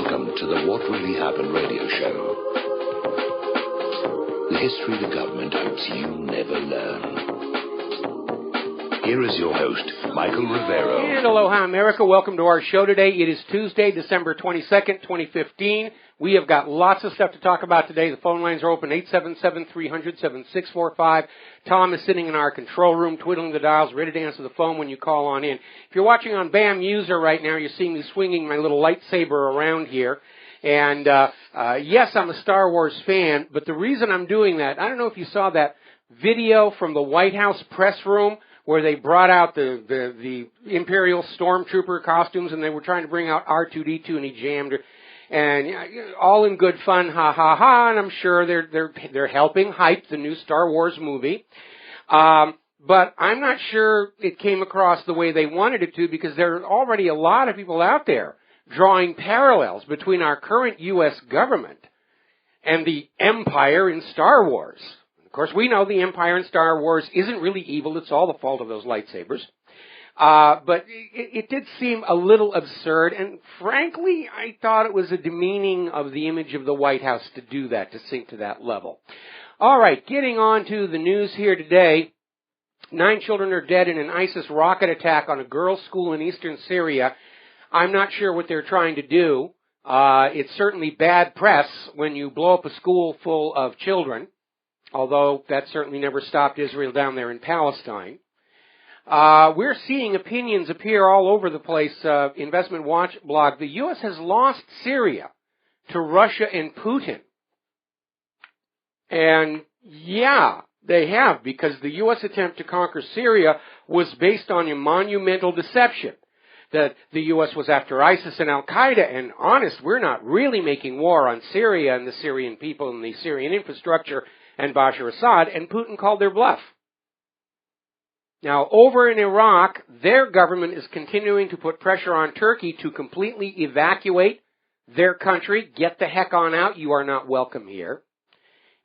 Welcome to the What Really Happened radio show. The history the government hopes you never learn. Here is your host, Michael Rivero. And aloha, America. Welcome to our show today. It is Tuesday, December 22nd, 2015. We have got lots of stuff to talk about today. The phone lines are open, 877-300-7645. Tom is sitting in our control room, twiddling the dials, ready to answer the phone when you call on in. If you're watching on BAM User right now, you're seeing me swinging my little lightsaber around here. And yes, I'm a Star Wars fan, but the reason I'm doing that, I don't know if you saw that video from the White House press room where they brought out the Imperial Stormtrooper costumes and they were trying to bring out R2-D2 and he jammed her. And all in good fun, ha ha ha, and I'm sure they're helping hype the new Star Wars movie. But I'm not sure it came across the way they wanted it to, because there are already a lot of people out there drawing parallels between our current U.S. government and the Empire in Star Wars. Of course, we know the Empire in Star Wars isn't really evil. It's all the fault of those lightsabers. But it did seem a little absurd, and frankly, I thought it was a demeaning of the image of the White House to do that, to sink to that level. All right, getting on to the news here today. 9 children are dead in an ISIS rocket attack on a girls' school in eastern Syria. I'm not sure what they're trying to do. It's certainly bad press when you blow up a school full of children, although that certainly never stopped Israel down there in Palestine. We're seeing opinions appear all over the place. Investment Watch blog, the U.S. has lost Syria to Russia and Putin. And yeah, they have, because the U.S. attempt to conquer Syria was based on a monumental deception that the U.S. was after ISIS and Al-Qaeda. And honest, we're not really making war on Syria and the Syrian people and the Syrian infrastructure and Bashar Assad, and Putin called their bluff. Now, over in Iraq, their government is continuing to put pressure on Turkey to completely evacuate their country. Get the heck on out. You are not welcome here.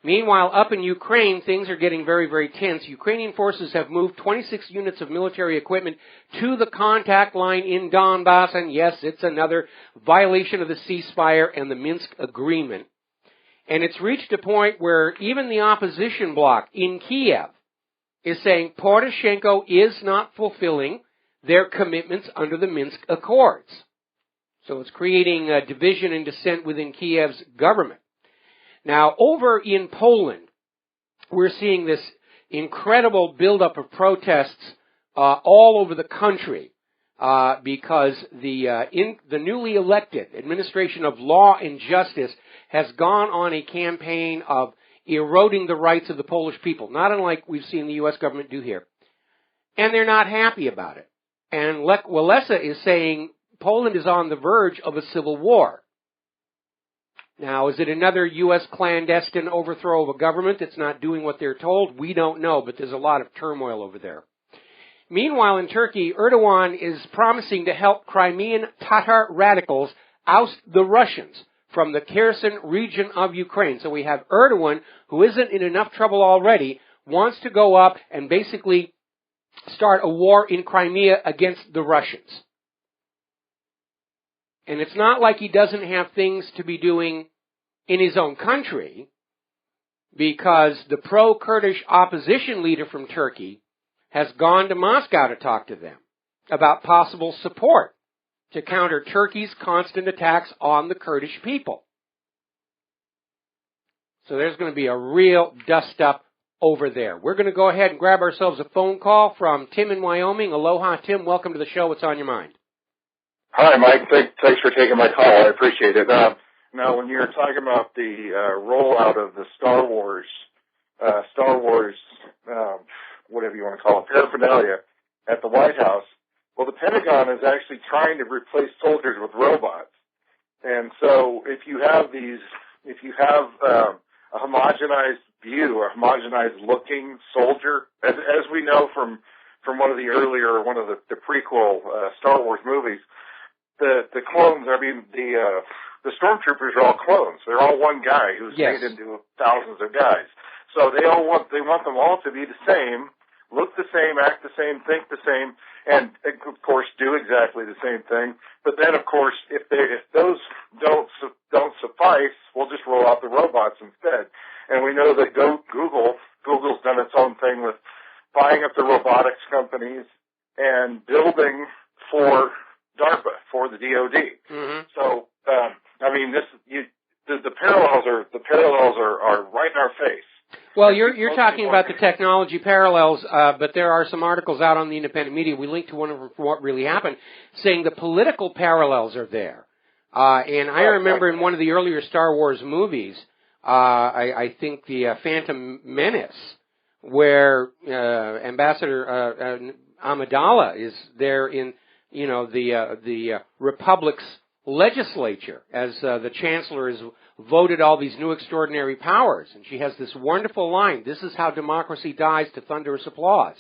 Meanwhile, up in Ukraine, things are getting very, very tense. Ukrainian forces have moved 26 units of military equipment to the contact line in Donbass, and yes, it's another violation of the ceasefire and the Minsk agreement. And it's reached a point where even the opposition bloc in Kiev is saying Poroshenko is not fulfilling their commitments under the Minsk Accords. So it's creating a division and dissent within Kiev's government. Now, over in Poland, we're seeing this incredible buildup of protests all over the country because the newly elected administration of law and justice has gone on a campaign of eroding the rights of the Polish people, not unlike we've seen the U.S. government do here. And they're not happy about it. And Lech Walesa is saying Poland is on the verge of a civil war. Now, is it another U.S. clandestine overthrow of a government that's not doing what they're told? We don't know, but there's a lot of turmoil over there. Meanwhile, in Turkey, Erdogan is promising to help Crimean Tatar radicals oust the Russians from the Kherson region of Ukraine. So we have Erdogan, who isn't in enough trouble already, wants to go up and basically start a war in Crimea against the Russians. And it's not like he doesn't have things to be doing in his own country, because the pro-Kurdish opposition leader from Turkey has gone to Moscow to talk to them about possible support to counter Turkey's constant attacks on the Kurdish people. So there's going to be a real dust-up over there. We're going to go ahead and grab ourselves a phone call from Tim in Wyoming. Aloha, Tim. Welcome to the show. What's on your mind? Hi, Mike. Thanks for taking my call. I appreciate it. Now, when you're talking about the rollout of the Star Wars, whatever you want to call it, paraphernalia at the White House, well, the Pentagon is actually trying to replace soldiers with robots. And so if you have a homogenized view, a homogenized looking soldier, as we know from one of the prequel Star Wars movies, the clones, the stormtroopers are all clones. They're all one guy who's made into thousands of guys. So they want them all to be the same, look the same, act the same, think the same, and of course do exactly the same thing. But then, of course, if those don't suffice, we'll just roll out the robots instead. And we know that Google's done its own thing with buying up the robotics companies and building for DARPA, for the DoD. Mm-hmm. So, I mean, the parallels are right in our face. Well, you're talking about the technology parallels, but there are some articles out on the independent media. We linked to one of them for What Really Happened, saying the political parallels are there. And I remember in one of the earlier Star Wars movies, I think the Phantom Menace, where Ambassador Amidala is there in, the Republic's legislature as the Chancellor has voted all these new extraordinary powers. And she has this wonderful line, "This is how democracy dies," to thunderous applause.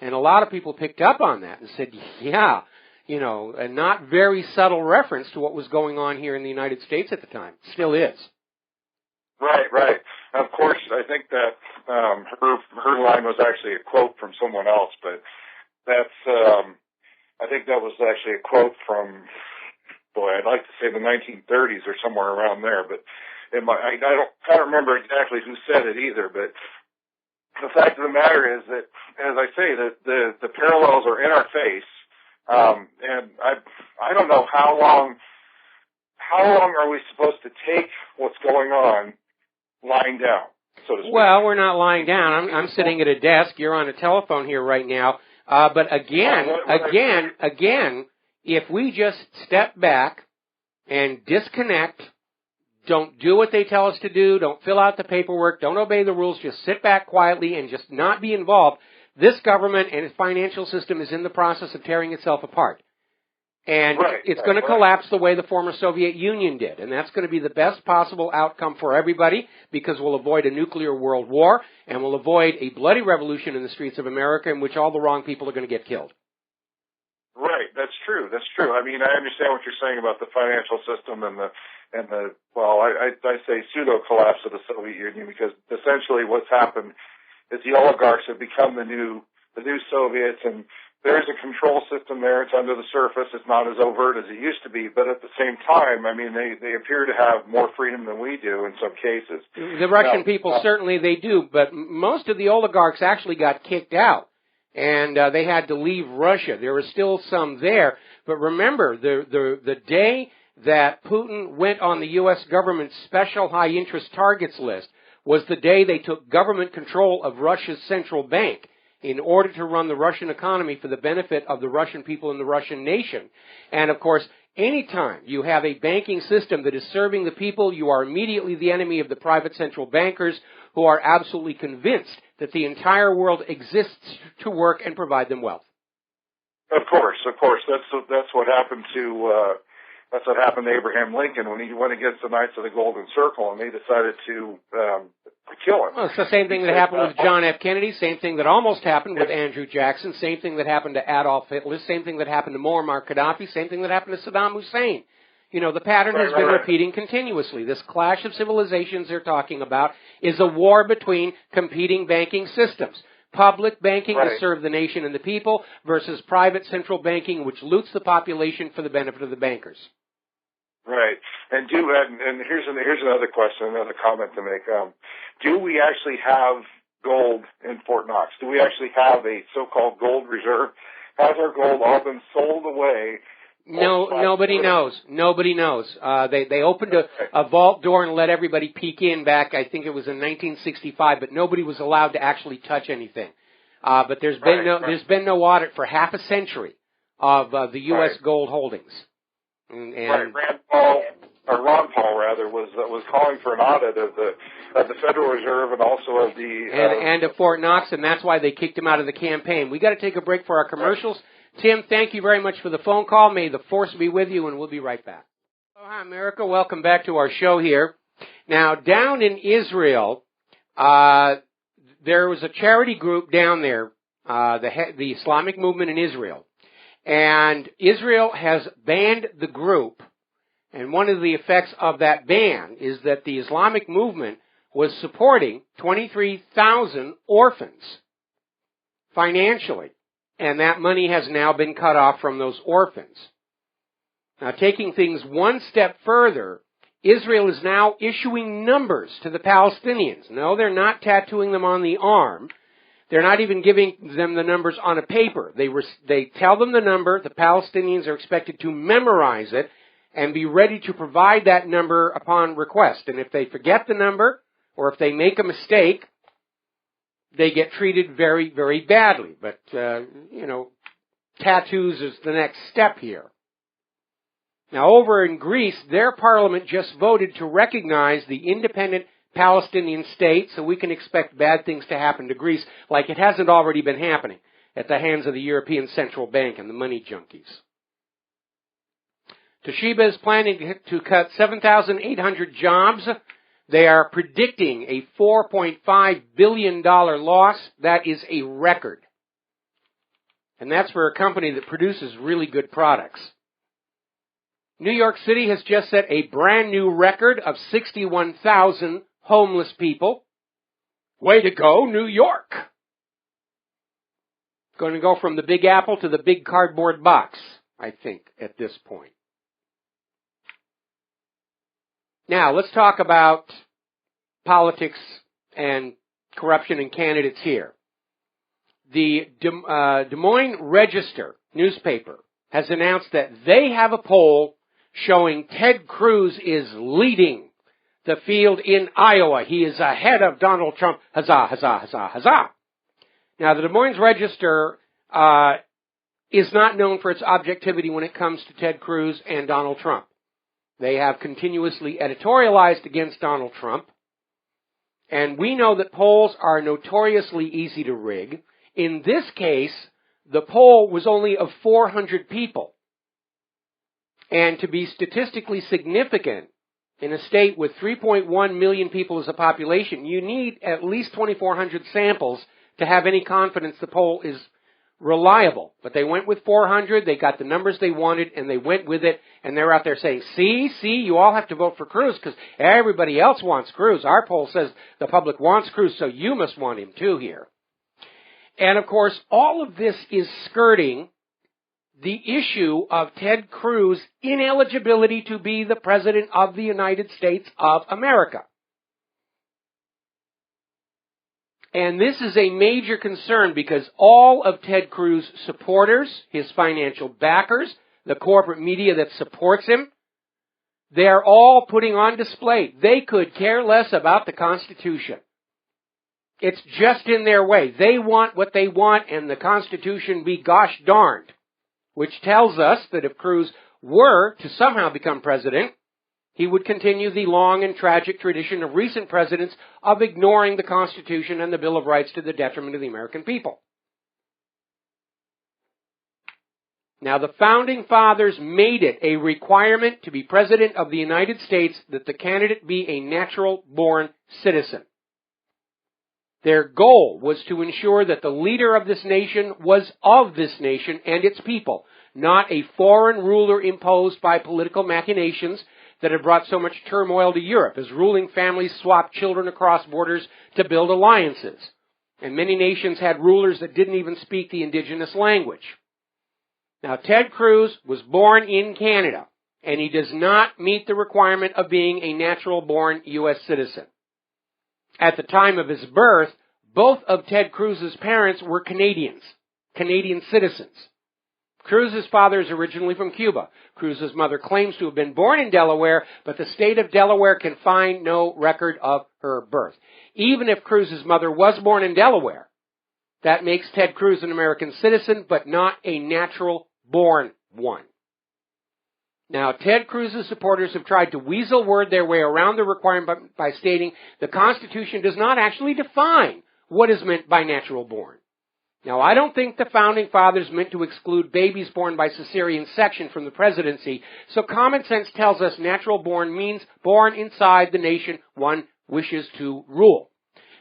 And a lot of people picked up on that and said, yeah, a not very subtle reference to what was going on here in the United States at the time. Still is. Right. Of course, I think that her line was actually a quote from someone else, but that's I think that was actually a quote from, I'd like to say the 1930s or somewhere around there, but I can't remember exactly who said it either. But the fact of the matter is that, as I say, that the parallels are in our face, and I don't know how long are we supposed to take what's going on lying down, so to speak. Well, we're not lying down. I'm sitting at a desk. You're on a telephone here right now. But again, if we just step back and disconnect, don't do what they tell us to do, don't fill out the paperwork, don't obey the rules, just sit back quietly and just not be involved, this government and its financial system is in the process of tearing itself apart. And it's going to collapse the way the former Soviet Union did. And that's going to be the best possible outcome for everybody, because we'll avoid a nuclear world war and we'll avoid a bloody revolution in the streets of America in which all the wrong people are going to get killed. Right, that's true. I mean, I understand what you're saying about the financial system and the I say pseudo collapse of the Soviet Union, because essentially what's happened is the oligarchs have become the new Soviets, and there is a control system there. It's under the surface. It's not as overt as it used to be, but at the same time, I mean, they appear to have more freedom than we do in some cases. The Russian people, certainly they do, but most of the oligarchs actually got kicked out, and they had to leave Russia. There were still some there, but remember, the day that Putin went on the U.S. government's special high-interest targets list was the day they took government control of Russia's central bank in order to run the Russian economy for the benefit of the Russian people and the Russian nation. And, of course, anytime you have a banking system that is serving the people, you are immediately the enemy of the private central bankers, who are absolutely convinced that the entire world exists to work and provide them wealth. Of course. That's what happened to Abraham Lincoln when he went against the Knights of the Golden Circle, and they decided to kill him. Well, it's the same thing that happened with John F. Kennedy, same thing that almost happened with Andrew Jackson, same thing that happened to Adolf Hitler, same thing that happened to Muammar Gaddafi, same thing that happened to Saddam Hussein. The pattern has been repeating continuously. This clash of civilizations they're talking about is a war between competing banking systems. Public banking to serve the nation and the people versus private central banking, which loots the population for the benefit of the bankers. Right. And here's another question, another comment to make. Do we actually have gold in Fort Knox? Do we actually have a so-called gold reserve? Has our gold all been sold away? No, nobody knows. Nobody knows. They opened a vault door and let everybody peek in back, I think it was in 1965, but nobody was allowed to actually touch anything. But there's been no audit for half a century of the U.S. gold holdings. And Ron Paul was calling for an audit of the Federal Reserve and also of and of Fort Knox, and that's why they kicked him out of the campaign. We got to take a break for our commercials. Tim, thank you very much for the phone call. May the force be with you, and we'll be right back. Oh, hi, America. Welcome back to our show here. Now, down in Israel, there was a charity group down there, the Islamic movement in Israel. And Israel has banned the group, and one of the effects of that ban is that the Islamic movement was supporting 23,000 orphans. financially. And that money has now been cut off from those orphans. Now, taking things one step further, Israel is now issuing numbers to the Palestinians. No, they're not tattooing them on the arm. They're not even giving them the numbers on a paper. They tell them the number. The Palestinians are expected to memorize it and be ready to provide that number upon request. And if they forget the number, or if they make a mistake, they get treated very, very badly. But, tattoos is the next step here. Now, over in Greece, their parliament just voted to recognize the independent Palestinian state, so we can expect bad things to happen to Greece, like it hasn't already been happening at the hands of the European Central Bank and the money junkies. Toshiba is planning to cut 7,800 jobs. They are predicting a $4.5 billion loss. That is a record. And that's for a company that produces really good products. New York City has just set a brand new record of 61,000 homeless people. Way to go, New York! Going to go from the Big Apple to the big cardboard box, I think, at this point. Now, let's talk about politics and corruption and candidates here. The Des Moines Register newspaper has announced that they have a poll showing Ted Cruz is leading the field in Iowa. He is ahead of Donald Trump. Huzzah, huzzah, huzzah, huzzah. Now, the Des Moines Register is not known for its objectivity when it comes to Ted Cruz and Donald Trump. They have continuously editorialized against Donald Trump. And we know that polls are notoriously easy to rig. In this case, the poll was only of 400 people. And to be statistically significant in a state with 3.1 million people as a population, you need at least 2,400 samples to have any confidence the poll is reliable. But they went with 400, they got the numbers they wanted, and they went with it, and they're out there saying, see, you all have to vote for Cruz because everybody else wants Cruz. Our poll says the public wants Cruz, so you must want him too here. And of course, all of this is skirting the issue of Ted Cruz's ineligibility to be the President of the United States of America. And this is a major concern because all of Ted Cruz's supporters, his financial backers, the corporate media that supports him, they're all putting on display. They could care less about the Constitution. It's just in their way. They want what they want, and the Constitution be gosh darned. Which tells us that if Cruz were to somehow become president, he would continue the long and tragic tradition of recent presidents of ignoring the Constitution and the Bill of Rights to the detriment of the American people. Now, the Founding Fathers made it a requirement to be President of the United States that the candidate be a natural-born citizen. Their goal was to ensure that the leader of this nation was of this nation and its people, not a foreign ruler imposed by political machinations that had brought so much turmoil to Europe as ruling families swapped children across borders to build alliances. And many nations had rulers that didn't even speak the indigenous language. Now, Ted Cruz was born in Canada, and he does not meet the requirement of being a natural-born U.S. citizen. At the time of his birth, both of Ted Cruz's parents were Canadian citizens. Cruz's father is originally from Cuba. Cruz's mother claims to have been born in Delaware, but the state of Delaware can find no record of her birth. Even if Cruz's mother was born in Delaware, that makes Ted Cruz an American citizen, but not a natural-born one. Now, Ted Cruz's supporters have tried to weasel word their way around the requirement by stating the Constitution does not actually define what is meant by natural-born. Now, I don't think the Founding Fathers meant to exclude babies born by cesarean section from the presidency, so common sense tells us natural-born means born inside the nation one wishes to rule.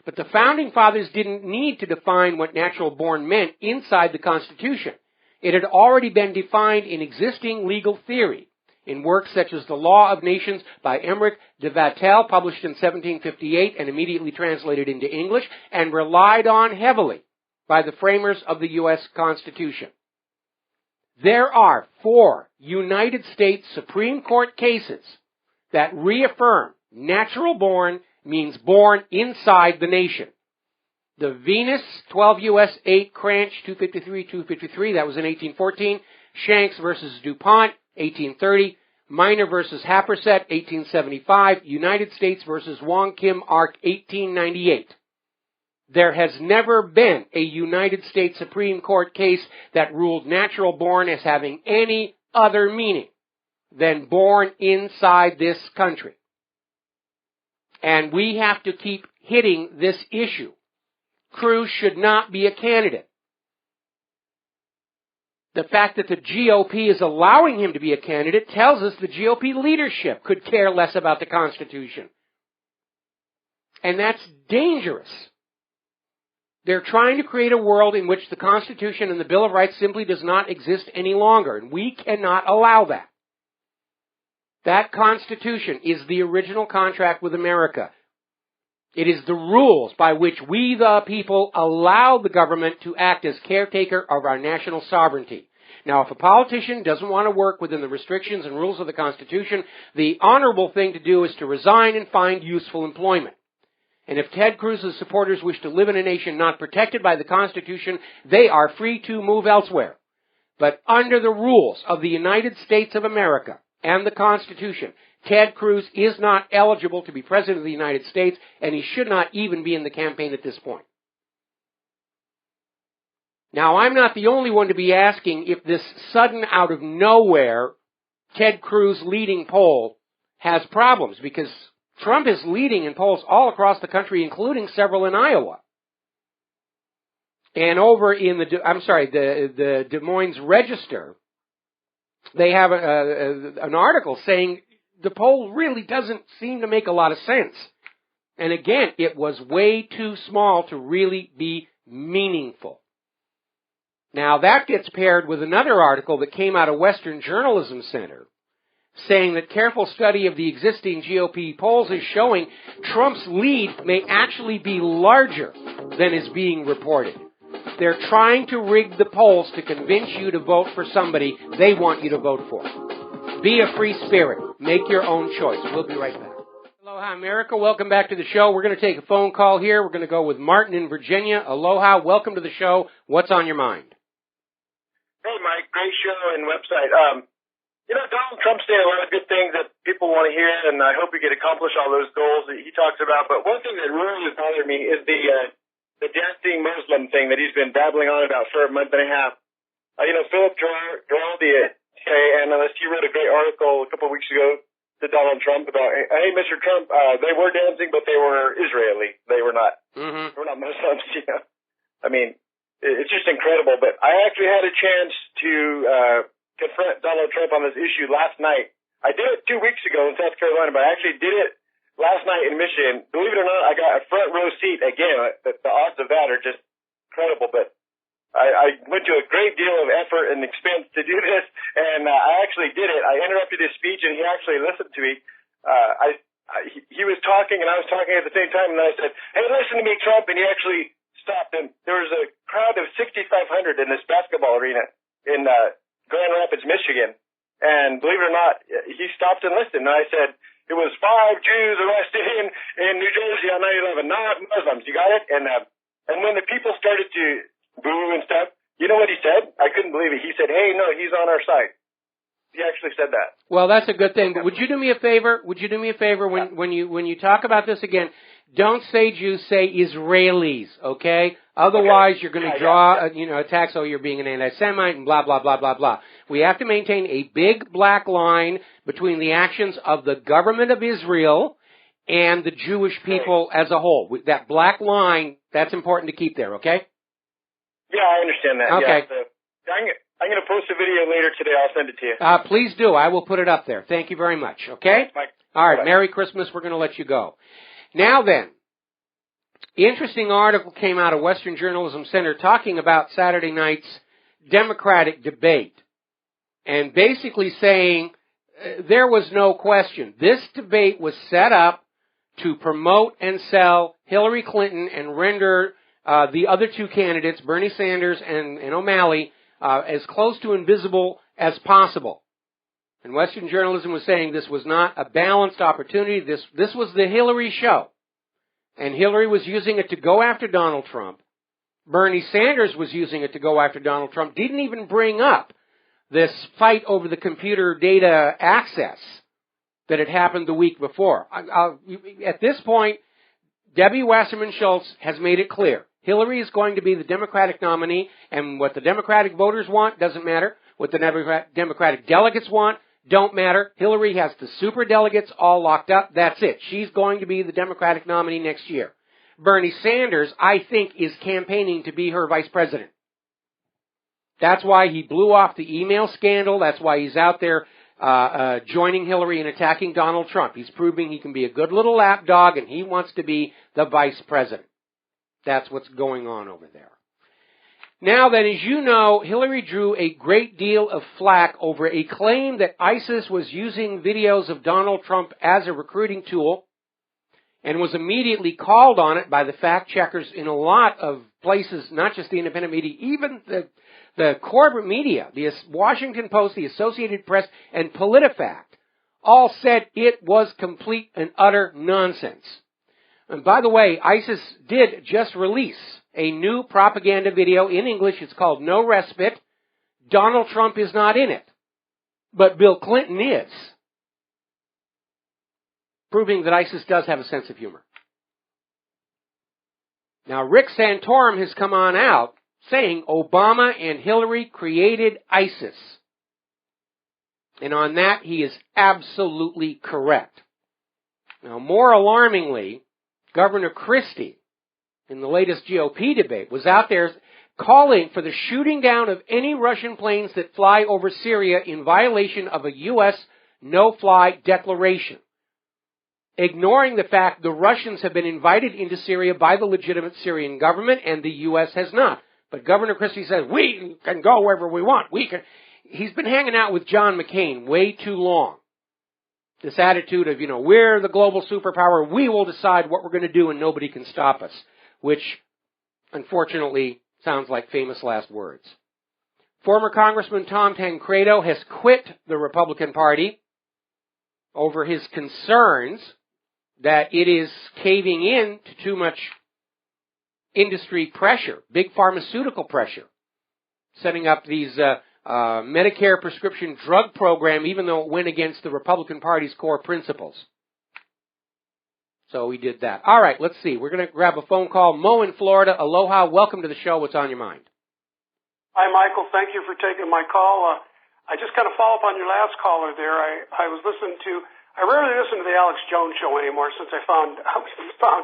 But the Founding Fathers didn't need to define what natural-born meant inside the Constitution. It had already been defined in existing legal theory, in works such as The Law of Nations by Emmerich de Vattel, published in 1758 and immediately translated into English, and relied on heavily by the framers of the U.S. Constitution. There are 4 United States Supreme Court cases that reaffirm natural born means born inside the nation. The Venus, 12 U.S. 8, Cranch, 253, that was in 1814. Shanks versus DuPont, 1830. Minor versus Happersett, 1875. United States versus Wong Kim Ark, 1898. There has never been a United States Supreme Court case that ruled natural born as having any other meaning than born inside this country. And we have to keep hitting this issue. Cruz should not be a candidate. The fact that the GOP is allowing him to be a candidate tells us the GOP leadership could care less about the Constitution. And that's dangerous. They're trying to create a world in which the Constitution and the Bill of Rights simply does not exist any longer, and we cannot allow that. That Constitution is the original contract with America. It is the rules by which we, the people, allow the government to act as caretaker of our national sovereignty. Now, if a politician doesn't want to work within the restrictions and rules of the Constitution, the honorable thing to do is to resign and find useful employment. And if Ted Cruz's supporters wish to live in a nation not protected by the Constitution, they are free to move elsewhere. But under the rules of the United States of America and the Constitution, Ted Cruz is not eligible to be President of the United States, and he should not even be in the campaign at this point. Now, I'm not the only one to be asking if this sudden, out of nowhere, Ted Cruz leading poll has problems, because Trump is leading in polls all across the country, including several in Iowa. And over in the Des Moines Register, they have an article saying the poll really doesn't seem to make a lot of sense. And again, it was way too small to really be meaningful. Now, that gets paired with another article that came out of Western Journalism Center, saying that careful study of the existing GOP polls is showing Trump's lead may actually be larger than is being reported. They're trying to rig the polls to convince you to vote for somebody they want you to vote for. Be a free spirit. Make your own choice. We'll be right back. Aloha, America. Welcome back to the show. We're going to take a phone call here. We're going to go with Martin in Virginia. Aloha. Welcome to the show. What's on your mind? Hey, Mike. Great show and website. Donald Trump's saying a lot of good things that people want to hear, and I hope he can accomplish all those goals that he talks about. But one thing that really has bothered me is the dancing Muslim thing that he's been babbling on about for a month and a half. Philip Giraldi at Analyst, he wrote a great article a couple of weeks ago to Donald Trump about, hey, Mr. Trump, they were dancing, but they were Israeli. They were not. Mm-hmm. They were not Muslims. I mean, it's just incredible. But I actually had a chance to confront Donald Trump on this issue last night. I did it 2 weeks ago in South Carolina, but I actually did it last night in Michigan. Believe it or not, I got a front row seat again. The odds of that are just incredible. But I went to a great deal of effort and expense to do this, and I actually did it. I interrupted his speech, and he actually listened to me. He was talking, and I was talking at the same time, and I said, hey, listen to me, Trump, and he actually stopped. And there was a crowd of 6,500 in this basketball arena in Grand Rapids, Michigan. And believe it or not, he stopped and listened. And I said, it was 5 Jews arrested in New Jersey on 9/11, not Muslims. You got it? And when the people started to boo and stuff, you know what he said? I couldn't believe it. He said, hey, no, he's on our side. He actually said that. Well, that's a good thing. But would you do me a favor? When you talk about this again, don't say Jews, say Israelis, okay? Otherwise, you're going to draw, attacks, oh, you're being an anti-Semite and blah, blah, blah, blah, blah. We have to maintain a big black line between the actions of the government of Israel and the Jewish people as a whole. That black line, that's important to keep there, okay? Yeah, I understand that. Okay. Yeah, so I'm going to post a video later today. I'll send it to you. Please do. I will put it up there. Thank you very much, okay? Mike. All right, Bye. Merry Christmas. We're going to let you go. Now then, interesting article came out of Western Journalism Center talking about Saturday night's Democratic debate and basically saying there was no question. This debate was set up to promote and sell Hillary Clinton and render the other two candidates, Bernie Sanders and O'Malley, as close to invisible as possible. And Western journalism was saying this was not a balanced opportunity. This was the Hillary show. And Hillary was using it to go after Donald Trump. Bernie Sanders was using it to go after Donald Trump. Didn't even bring up this fight over the computer data access that had happened the week before. At this point, Debbie Wasserman Schultz has made it clear. Hillary is going to be the Democratic nominee, and what the Democratic voters want doesn't matter. What the Democratic delegates want don't matter. Hillary has the superdelegates all locked up. That's it. She's going to be the Democratic nominee next year. Bernie Sanders, I think, is campaigning to be her vice president. That's why he blew off the email scandal. That's why he's out there joining Hillary and attacking Donald Trump. He's proving he can be a good little lapdog, and he wants to be the vice president. That's what's going on over there. Now then, as you know, Hillary drew a great deal of flack over a claim that ISIS was using videos of Donald Trump as a recruiting tool, and was immediately called on it by the fact checkers in a lot of places, not just the independent media, even the corporate media, the Washington Post, the Associated Press, and PolitiFact, all said it was complete and utter nonsense. And by the way, ISIS did just release a new propaganda video in English. It's called No Respite. Donald Trump is not in it, but Bill Clinton is, proving that ISIS does have a sense of humor. Now, Rick Santorum has come on out saying Obama and Hillary created ISIS. And on that, he is absolutely correct. Now, more alarmingly, Governor Christie, in the latest GOP debate, was out there calling for the shooting down of any Russian planes that fly over Syria in violation of a U.S. no-fly declaration, ignoring the fact the Russians have been invited into Syria by the legitimate Syrian government and the U.S. has not. But Governor Christie says, we can go wherever we want. He's been hanging out with John McCain way too long. This attitude of, we're the global superpower, we will decide what we're going to do and nobody can stop us, which, unfortunately, sounds like famous last words. Former Congressman Tom Tancredo has quit the Republican Party over his concerns that it is caving in to too much industry pressure, big pharmaceutical pressure, setting up these Medicare prescription drug program, even though it went against the Republican Party's core principles. So we did that. All right, let's see. We're going to grab a phone call. Mo in Florida. Aloha. Welcome to the show. What's on your mind? Hi, Michael. Thank you for taking my call. I just kind of follow up on your last caller there. I was listening to, I rarely listen to the Alex Jones show anymore since I found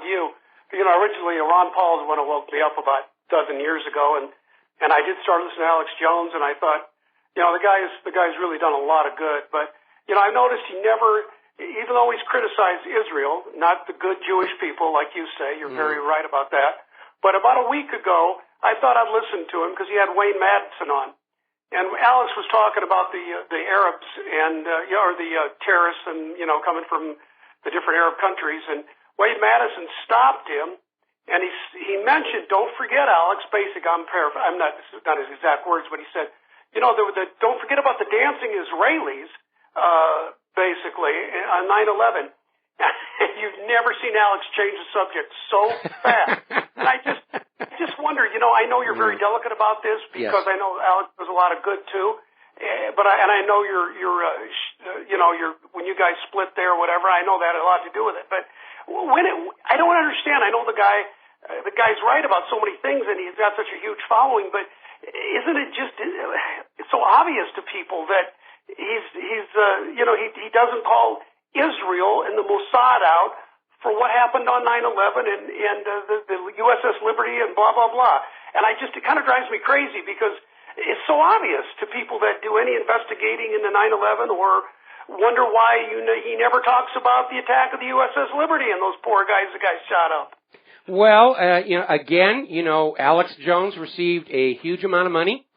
you. Originally Ron Paul is the one who woke me up about a dozen years ago, and I did start listening to Alex Jones, and I thought, the guy's really done a lot of good. But, I noticed he never, even though he's criticized Israel, not the good Jewish people, like you say, you're very right about that. But about a week ago, I thought I'd listen to him because he had Wayne Madsen on. And Alex was talking about the Arabs and, or the terrorists and, coming from the different Arab countries. And Wayne Madsen stopped him, and he mentioned, don't forget, Alex, I'm not his exact words, but he said, don't forget about the dancing Israelis, basically, on 9/11. You've never seen Alex change the subject so fast. And I just wonder, I know you're very delicate about this because I know Alex does a lot of good too. But I know when you guys split there or whatever, I know that had a lot to do with it. But I don't understand. I know the guy's right about so many things and he's got such a huge following, but isn't it just, it's so obvious to people that he doesn't call Israel and the Mossad out for what happened on 9/11 and the USS Liberty and blah, blah, blah. And it kind of drives me crazy because it's so obvious to people that do any investigating into 9/11 or wonder why he never talks about the attack of the USS Liberty and those poor guys that got shot up. Well, Alex Jones received a huge amount of money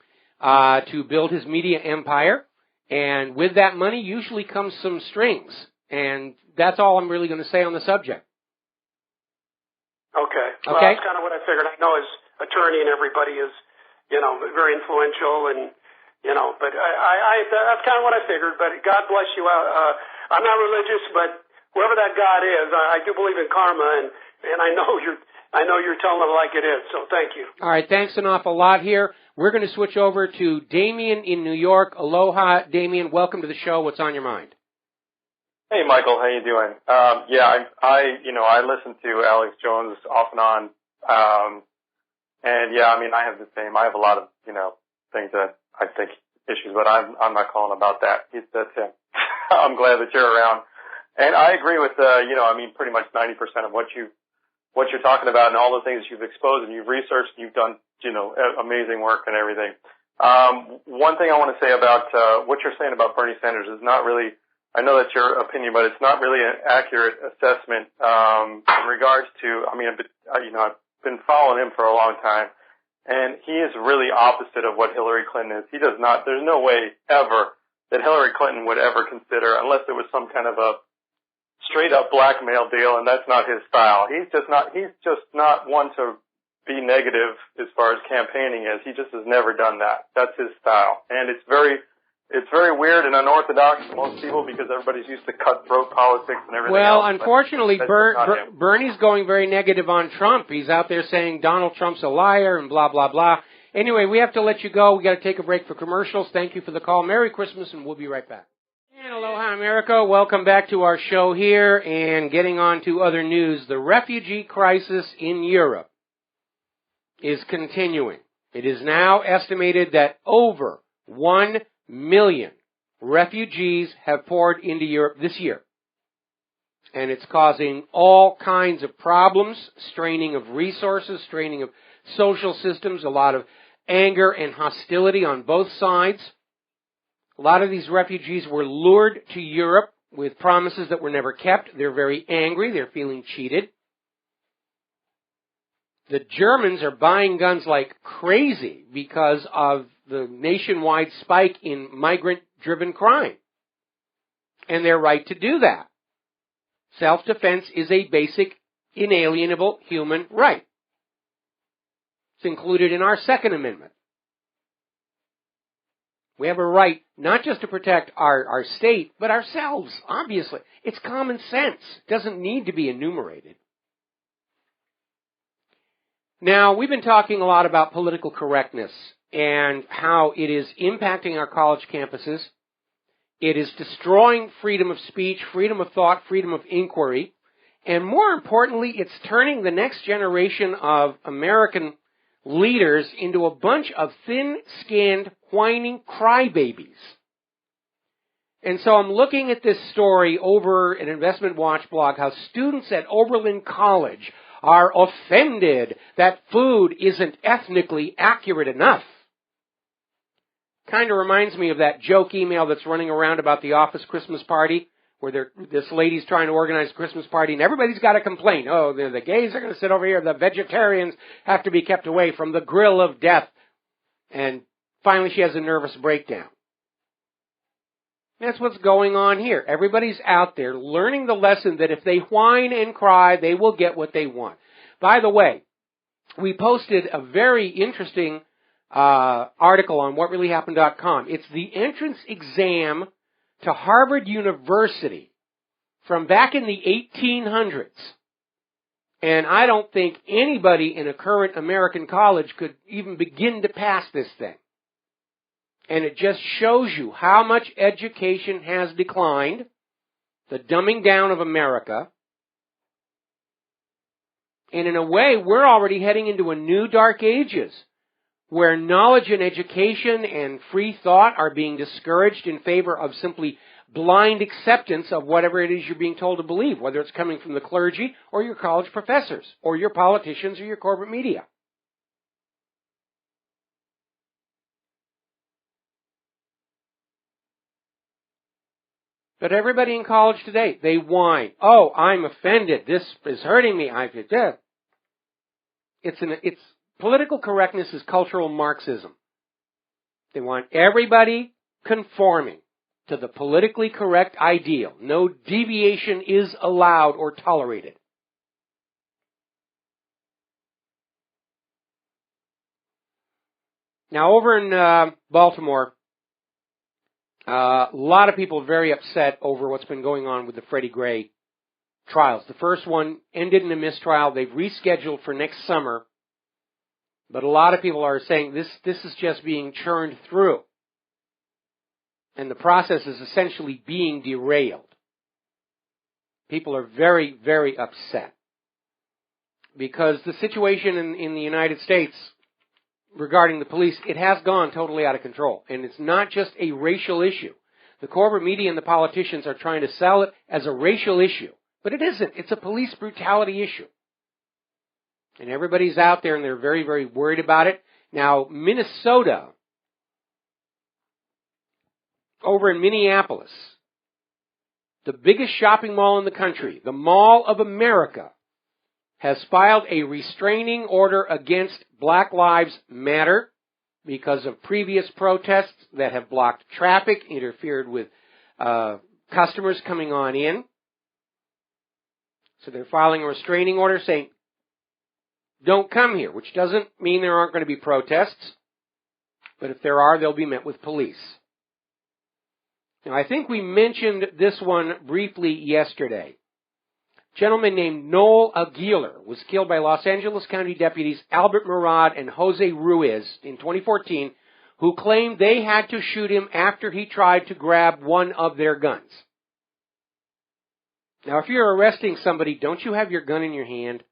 to build his media empire, and with that money usually comes some strings, and that's all I'm really going to say on the subject. Okay. Well, Okay? that's kind of what I figured. I know his attorney and everybody is, very influential and, but that's kind of what I figured. But God bless you. I'm not religious, but whoever that God is, I do believe in karma, and I know you're telling it like it is. So thank you. All right. Thanks an awful lot here. We're going to switch over to Damien in New York. Aloha, Damien. Welcome to the show. What's on your mind? Hey, Michael, how you doing? I listen to Alex Jones off and on. I have the same. I have a lot of, things that I think issues, but I'm not calling about that. That's him. I'm glad that you're around. And I agree with, pretty much 90% of what you're talking about and all the things you've exposed and you've researched and you've done, amazing work and everything. One thing I want to say about, what you're saying about Bernie Sanders is not really, I know that's your opinion, but it's not really an accurate assessment in regards to. I've been following him for a long time, and he is really opposite of what Hillary Clinton is. He does not. There's no way ever that Hillary Clinton would ever consider, unless there was some kind of a straight up blackmail deal, and that's not his style. He's just not one to be negative as far as campaigning is. He just has never done that. That's his style, and it's very weird and unorthodox to most people because everybody's used to cutthroat politics and everything Well, else. unfortunately, Bernie's going very negative on Trump. He's out there saying Donald Trump's a liar and blah, blah, blah. Anyway, we have to let you go. We got to take a break for commercials. Thank you for the call. Merry Christmas, and we'll be right back. And aloha, America. Welcome back to our show here, and getting on to other news. The refugee crisis in Europe is continuing. It is now estimated that over 1 million refugees have poured into Europe this year. And it's causing all kinds of problems, straining of resources, straining of social systems, a lot of anger and hostility on both sides. A lot of these refugees were lured to Europe with promises that were never kept. They're very angry. They're feeling cheated. The Germans are buying guns like crazy because of the nationwide spike in migrant-driven crime. And they're right to do that. Self-defense is a basic, inalienable human right. It's included in our Second Amendment. We have a right not just to protect our state, but ourselves, obviously. It's common sense. It doesn't need to be enumerated. Now, we've been talking a lot about political correctness and how it is impacting our college campuses. It is destroying freedom of speech, freedom of thought, freedom of inquiry. And more importantly, it's turning the next generation of American leaders into a bunch of thin-skinned, whining crybabies. And so I'm looking at this story over at Investment Watch blog, how students at Oberlin College are offended that food isn't ethnically accurate enough. Kind of reminds me of that joke email that's running around about the office Christmas party, where this lady's trying to organize a Christmas party, and everybody's got a complaint. Oh, the gays are going to sit over here. The vegetarians have to be kept away from the grill of death. And finally, she has a nervous breakdown. That's what's going on here. Everybody's out there learning the lesson that if they whine and cry, they will get what they want. By the way, we posted a very interesting article on WhatReallyHappened.com. It's the entrance exam to Harvard University from back in the 1800s. And I don't think anybody in a current American college could even begin to pass this thing. And it just shows you how much education has declined, the dumbing down of America. And in a way, we're already heading into a new dark ages where knowledge and education and free thought are being discouraged in favor of simply blind acceptance of whatever it is you're being told to believe, whether it's coming from the clergy or your college professors or your politicians or your corporate media. But everybody in college today, they whine. Oh, I'm offended. This is hurting me. It's political correctness is cultural Marxism. They want everybody conforming to the politically correct ideal. No deviation is allowed or tolerated. Now, over in Baltimore, a lot of people are very upset over what's been going on with the Freddie Gray trials. The first one ended in a mistrial. They've rescheduled for next summer. But a lot of people are saying this is just being churned through. And the process is essentially being derailed. People are very, very upset. Because the situation in the United States regarding the police, it has gone totally out of control. And it's not just a racial issue. The corporate media and the politicians are trying to sell it as a racial issue. But it isn't. It's a police brutality issue. And everybody's out there and they're very, very worried about it. Now, Minnesota, over in Minneapolis, the biggest shopping mall in the country, the Mall of America, has filed a restraining order against Black Lives Matter because of previous protests that have blocked traffic, interfered with customers coming on in. So they're filing a restraining order saying, don't come here, which doesn't mean there aren't going to be protests. But if there are, they'll be met with police. Now, I think we mentioned this one briefly yesterday. A gentleman named Noel Aguilar was killed by Los Angeles County deputies Albert Murad and Jose Ruiz in 2014, who claimed they had to shoot him after he tried to grab one of their guns. Now, if you're arresting somebody, don't you have your gun in your hand?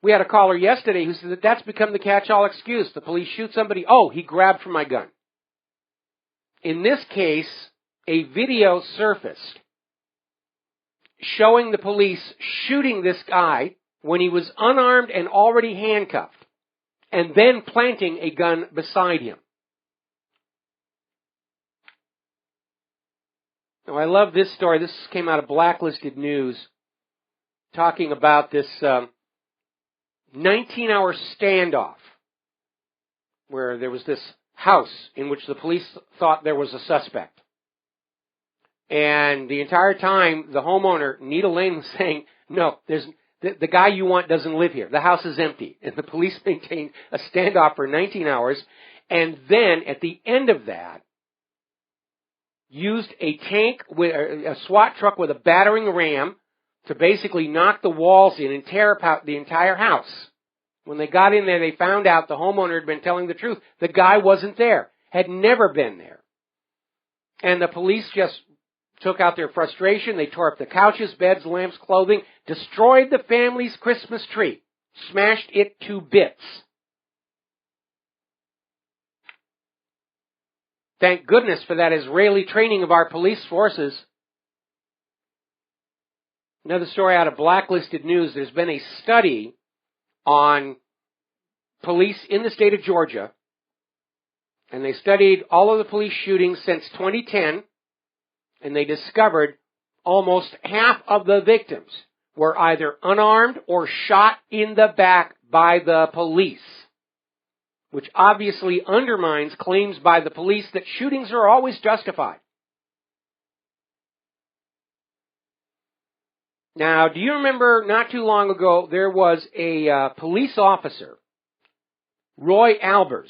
We had a caller yesterday who said that that's become the catch-all excuse. The police shoot somebody, oh, he grabbed from my gun. In this case, a video surfaced showing the police shooting this guy when he was unarmed and already handcuffed, and then planting a gun beside him. Now, I love this story. This came out of Blacklisted News, talking about this 19-hour standoff where there was this house in which the police thought there was a suspect. And the entire time, the homeowner, Nita Lane, was saying, no, the guy you want doesn't live here. The house is empty. And the police maintained a standoff for 19 hours. And then, at the end of that, used a tank, with a SWAT truck with a battering ram to basically knock the walls in and tear apart the entire house. When they got in there, they found out the homeowner had been telling the truth. The guy wasn't there, had never been there. And the police just took out their frustration. They tore up the couches, beds, lamps, clothing, destroyed the family's Christmas tree, smashed it to bits. Thank goodness for that Israeli training of our police forces. Another story out of Blacklisted News. There's been a study on police in the state of Georgia, and they studied all of the police shootings since 2010, and they discovered almost half of the victims were either unarmed or shot in the back by the police, which obviously undermines claims by the police that shootings are always justified. Now, do you remember not too long ago there was a police officer, Roy Albers,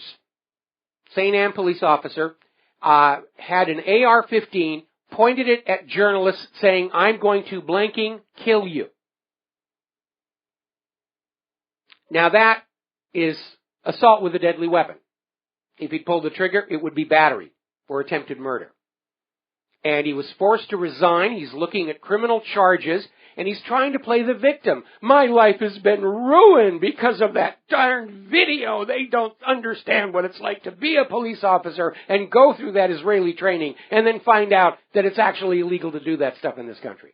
St. Anne police officer, had an AR-15, pointed it at journalists saying, I'm going to blanking kill you. Now that is assault with a deadly weapon. If he pulled the trigger, it would be battery or attempted murder. And he was forced to resign. He's looking at criminal charges, and he's trying to play the victim. My life has been ruined because of that darn video. They don't understand what it's like to be a police officer and go through that Israeli training and then find out that it's actually illegal to do that stuff in this country.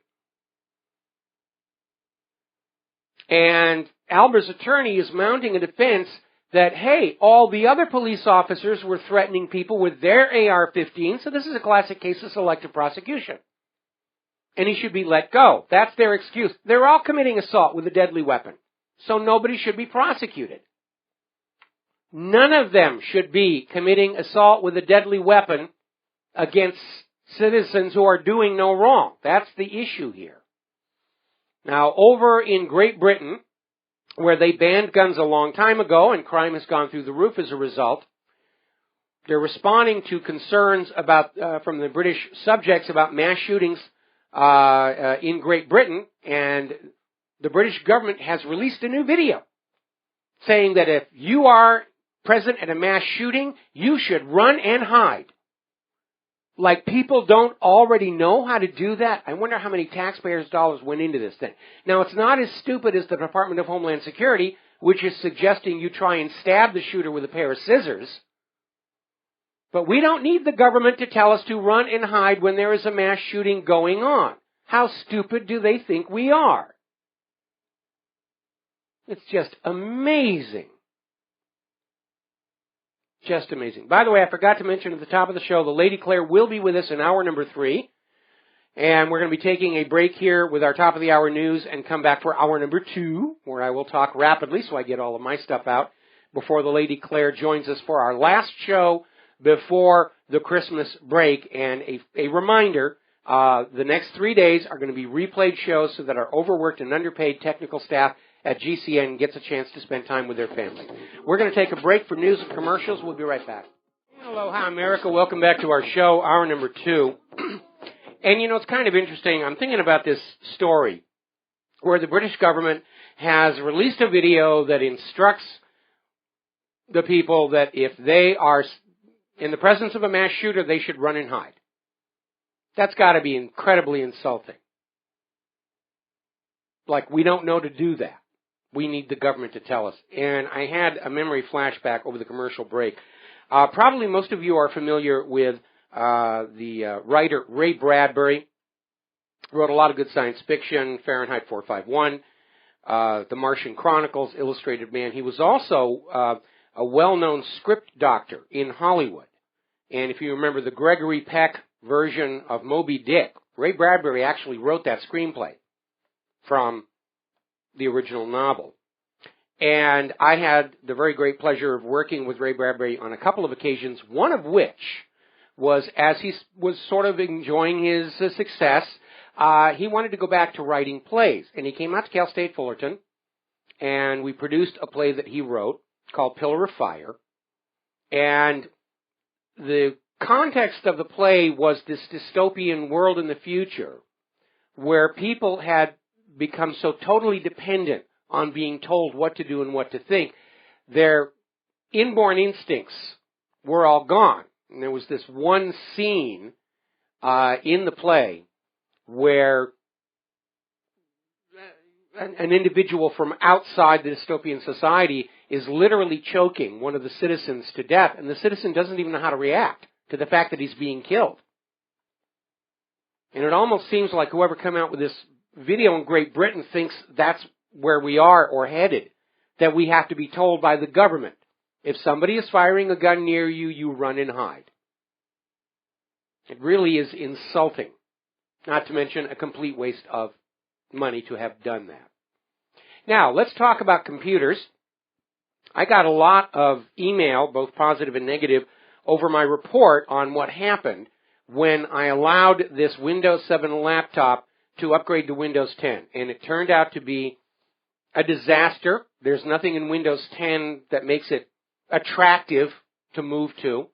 And Albert's attorney is mounting a defense that, hey, all the other police officers were threatening people with their AR-15, so this is a classic case of selective prosecution. And he should be let go. That's their excuse. They're all committing assault with a deadly weapon, so nobody should be prosecuted. None of them should be committing assault with a deadly weapon against citizens who are doing no wrong. That's the issue here. Now, over in Great Britain, where they banned guns a long time ago, and crime has gone through the roof as a result. They're responding to concerns about from the British subjects about mass shootings in Great Britain, and the British government has released a new video saying that if you are present at a mass shooting, you should run and hide. Like people don't already know how to do that? I wonder how many taxpayers' dollars went into this thing. Now, it's not as stupid as the Department of Homeland Security, which is suggesting you try and stab the shooter with a pair of scissors. But we don't need the government to tell us to run and hide when there is a mass shooting going on. How stupid do they think we are? It's just amazing. Just amazing. By the way, I forgot to mention at the top of the show, the Lady Claire will be with us in hour number 3. And we're going to be taking a break here with our top of the hour news and come back for hour number 2, where I will talk rapidly so I get all of my stuff out before the Lady Claire joins us for our last show before the Christmas break. And a reminder, the next 3 days are going to be replayed shows so that our overworked and underpaid technical staff at GCN gets a chance to spend time with their family. We're going to take a break for news and commercials. We'll be right back. Aloha, America. Welcome back to our show, hour number 2. And, you know, it's kind of interesting. I'm thinking about this story where the British government has released a video that instructs the people that if they are in the presence of a mass shooter, they should run and hide. That's got to be incredibly insulting. Like, we don't know to do that. We need the government to tell us. And I had a memory flashback over the commercial break. Probably most of you are familiar with the writer Ray Bradbury. Wrote a lot of good science fiction, Fahrenheit 451, The Martian Chronicles, Illustrated Man. He was also a well-known script doctor in Hollywood. And if you remember the Gregory Peck version of Moby Dick, Ray Bradbury actually wrote that screenplay from the original novel. And I had the very great pleasure of working with Ray Bradbury on a couple of occasions, one of which was as he was sort of enjoying his success, he wanted to go back to writing plays. And he came out to Cal State Fullerton, and we produced a play that he wrote called Pillar of Fire. And the context of the play was this dystopian world in the future where people had become so totally dependent on being told what to do and what to think. Their inborn instincts were all gone. And there was this one scene in the play where an individual from outside the dystopian society is literally choking one of the citizens to death, and the citizen doesn't even know how to react to the fact that he's being killed. And it almost seems like whoever came out with this video in Great Britain thinks that's where we are or headed, that we have to be told by the government, if somebody is firing a gun near you, you run and hide. It really is insulting, not to mention a complete waste of money to have done that. Now, let's talk about computers. I got a lot of email, both positive and negative, over my report on what happened when I allowed this Windows 7 laptop to upgrade to Windows 10. And it turned out to be a disaster. There's nothing in Windows 10 that makes it attractive to move to.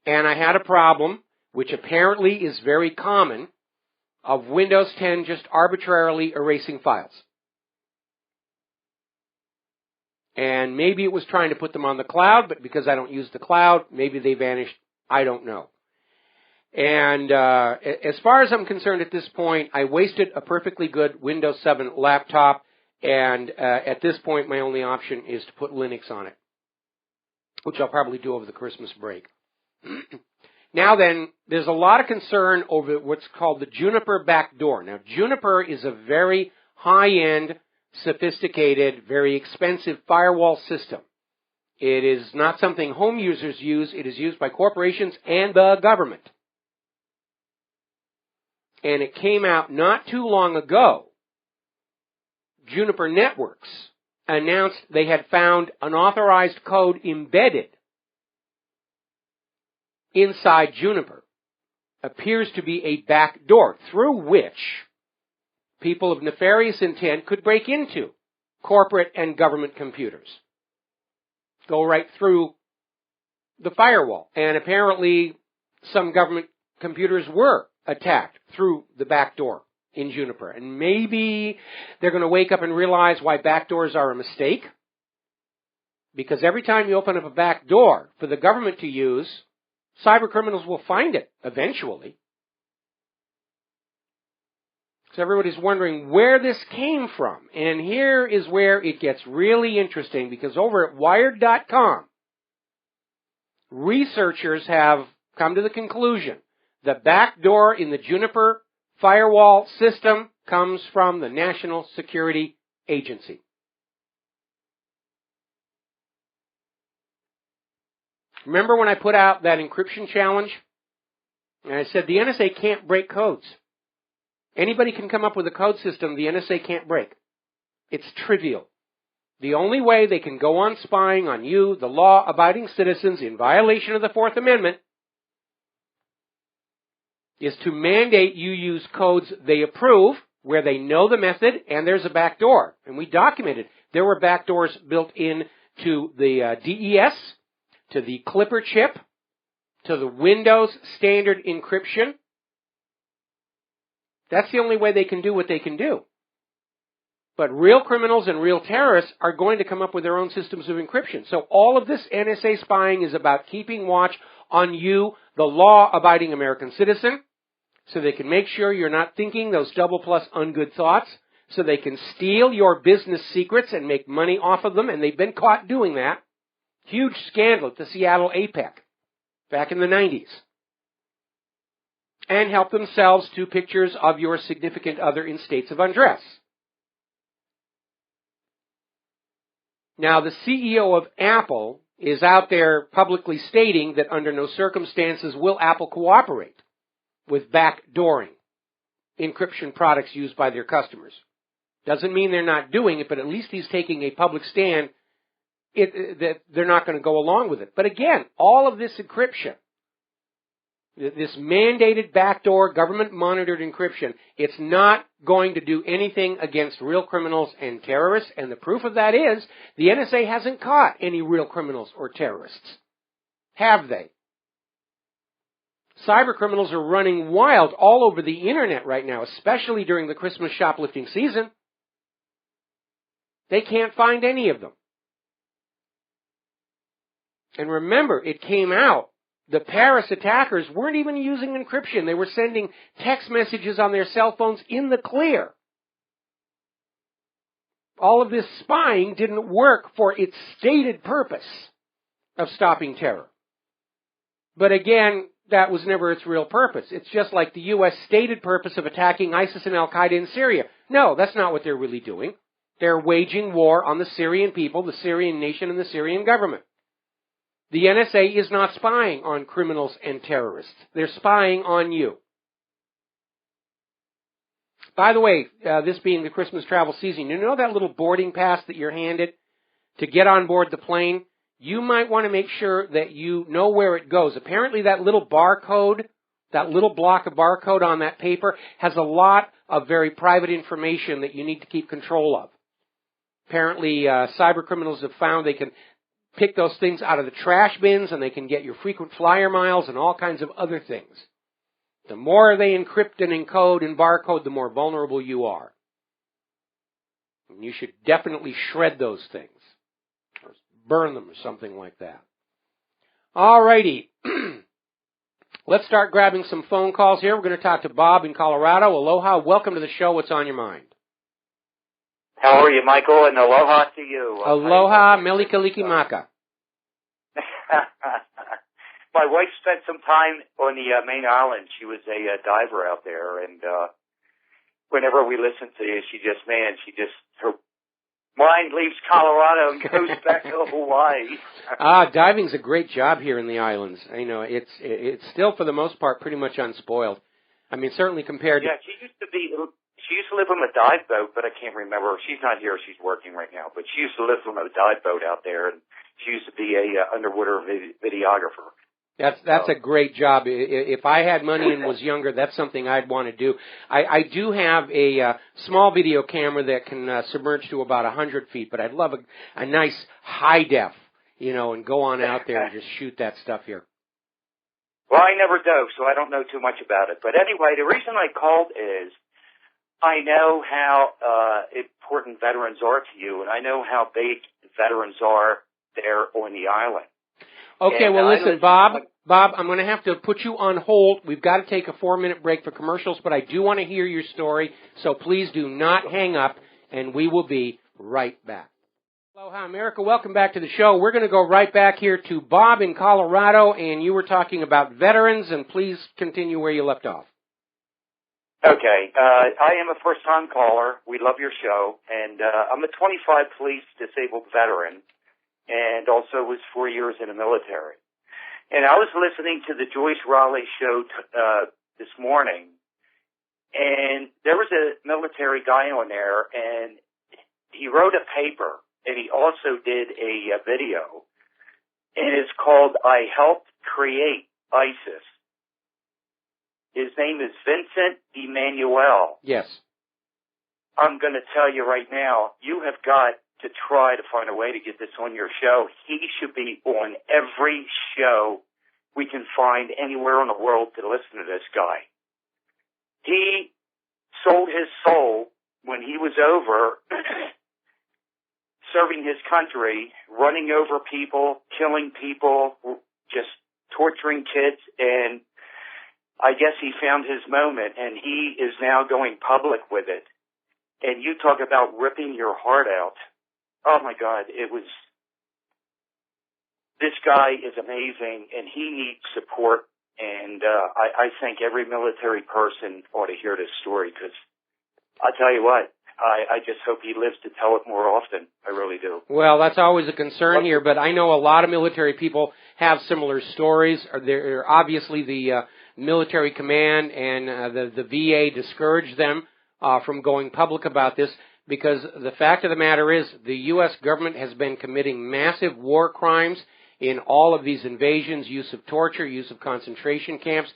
And I had a problem, which apparently is very common, of Windows 10 just arbitrarily erasing files. And maybe it was trying to put them on the cloud, but because I don't use the cloud, maybe they vanished. I don't know. And as far as I'm concerned at this point, I wasted a perfectly good Windows 7 laptop, and at this point, my only option is to put Linux on it, which I'll probably do over the Christmas break. Now then, there's a lot of concern over what's called the Juniper backdoor. Now, Juniper is a very high-end, sophisticated, very expensive firewall system. It is not something home users use. It is used by corporations and the government. And it came out not too long ago. Juniper Networks announced they had found unauthorized code embedded inside Juniper. Appears to be a backdoor through which people of nefarious intent could break into corporate and government computers. Go right through the firewall. And apparently some government computers were attacked through the back door in Juniper. And maybe they're going to wake up and realize why back doors are a mistake. Because every time you open up a back door for the government to use, cyber criminals will find it eventually. So everybody's wondering where this came from. And here is where it gets really interesting, because over at Wired.com, researchers have come to the conclusion the back door in the Juniper firewall system comes from the National Security Agency. Remember when I put out that encryption challenge? And I said the NSA can't break codes. Anybody can come up with a code system the NSA can't break. It's trivial. The only way they can go on spying on you, the law-abiding citizens, in violation of the Fourth Amendment, is to mandate you use codes they approve, where they know the method, and there's a back door. And we documented there were back doors built in to the DES, to the Clipper chip, to the Windows standard encryption. That's the only way they can do what they can do. But real criminals and real terrorists are going to come up with their own systems of encryption. So all of this NSA spying is about keeping watch on you, the law-abiding American citizen, so they can make sure you're not thinking those double plus ungood thoughts, so they can steal your business secrets and make money off of them, and they've been caught doing that. Huge scandal at the Seattle APEC back in the 90s. And help themselves to pictures of your significant other in states of undress. Now, the CEO of Apple is out there publicly stating that under no circumstances will Apple cooperate with backdooring encryption products used by their customers. Doesn't mean they're not doing it, but at least he's taking a public stand that they're not going to go along with it. But again, all of this encryption, this mandated backdoor government-monitored encryption, it's not going to do anything against real criminals and terrorists, and the proof of that is the NSA hasn't caught any real criminals or terrorists. Have they? Cyber criminals are running wild all over the internet right now, especially during the Christmas shoplifting season. They can't find any of them. And remember, it came out, the Paris attackers weren't even using encryption. They were sending text messages on their cell phones in the clear. All of this spying didn't work for its stated purpose of stopping terror. But again, that was never its real purpose. It's just like the U.S. stated purpose of attacking ISIS and Al-Qaeda in Syria. No, that's not what they're really doing. They're waging war on the Syrian people, the Syrian nation, and the Syrian government. The NSA is not spying on criminals and terrorists. They're spying on you. By the way, this being the Christmas travel season, you know that little boarding pass that you're handed to get on board the plane? You might want to make sure that you know where it goes. Apparently that little barcode, that little block of barcode on that paper has a lot of very private information that you need to keep control of. Apparently, cyber criminals have found they can pick those things out of the trash bins, and they can get your frequent flyer miles and all kinds of other things. The more they encrypt and encode and barcode, the more vulnerable you are. And you should definitely shred those things, or burn them or something like that. All righty. Let's start grabbing some phone calls here. We're going to talk to Bob in Colorado. Aloha. Welcome to the show. What's on your mind? How are you, Michael? And aloha to you. Aloha, mele kalikimaka. My wife spent some time on the main island. She was a diver out there, and whenever we listen to you, her mind leaves Colorado and goes back to Hawaii. Diving's a great job here in the islands. You know, it's still for the most part pretty much unspoiled. I mean, certainly compared to... Yeah, she used to live on a dive boat, but I can't remember. She's not here. She's working right now. But she used to live on a dive boat out there, and she used to be a underwater videographer. That's a great job. If I had money and was younger, that's something I'd want to do. I do have a small video camera that can submerge to about 100 feet, but I'd love a nice high def, and go on out there and just shoot that stuff here. Well, I never do, so I don't know too much about it. But anyway, the reason I called is I know how important veterans are to you, and I know how big veterans are there on the island. Okay, well, listen, Bob, I'm going to have to put you on hold. We've got to take a 4-minute break for commercials, but I do want to hear your story, so please do not hang up, and we will be right back. Aloha, America. Welcome back to the show. We're going to go right back here to Bob in Colorado, and you were talking about veterans, and please continue where you left off. Okay. I am a first-time caller. We love your show, and I'm a 25 police disabled veteran, and also was 4 years in the military. And I was listening to the Joyce Raleigh show this morning, and there was a military guy on there, and he wrote a paper, and he also did a video, and it's called I Helped Create ISIS. His name is Vincent Emmanuel. Yes. I'm going to tell you right now, you have got to try to find a way to get this on your show. He should be on every show we can find anywhere in the world to listen to this guy. He sold his soul when he was over serving his country, running over people, killing people, just torturing kids, and I guess he found his moment, and he is now going public with it. And you talk about ripping your heart out. Oh, my God, this guy is amazing, and he needs support, and I think every military person ought to hear this story, because I'll tell you what, I just hope he lives to tell it more often. I really do. Well, that's always a concern here, but I know a lot of military people have similar stories. They're obviously the military command and the VA discouraged them from going public about this, because the fact of the matter is the U.S. government has been committing massive war crimes in all of these invasions, use of torture, use of concentration camps,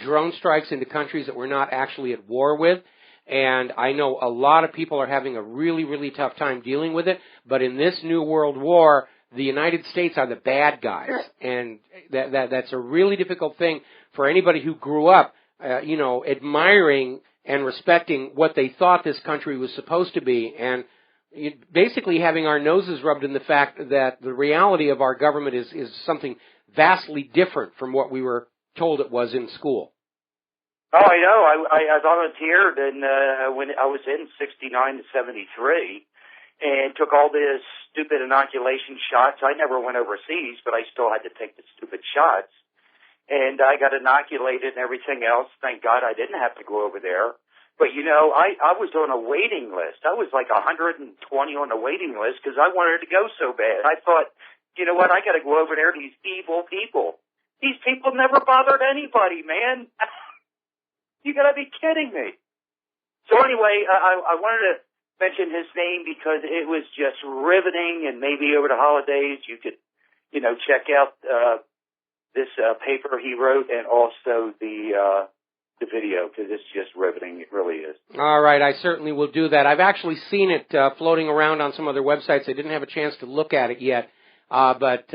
drone strikes into countries that we're not actually at war with. And I know a lot of people are having a really, really tough time dealing with it. But in this new world war, the United States are the bad guys. And that's a really difficult thing for anybody who grew up, admiring and respecting what they thought this country was supposed to be. And basically having our noses rubbed in the fact that the reality of our government is something vastly different from what we were told it was in school. Oh, I know. I volunteered when I was in 69 to 73 and took all the stupid inoculation shots. I never went overseas, but I still had to take the stupid shots. And I got inoculated and everything else. Thank God I didn't have to go over there. But, I was on a waiting list. I was like 120 on the waiting list because I wanted to go so bad. I thought, you know what, I got to go over there to these evil people. These people never bothered anybody, man. You got to be kidding me. So anyway, I wanted to mention his name because it was just riveting, and maybe over the holidays you could, check out this paper he wrote and also the video, because it's just riveting. It really is. All right, I certainly will do that. I've actually seen it floating around on some other websites. I didn't have a chance to look at it yet, but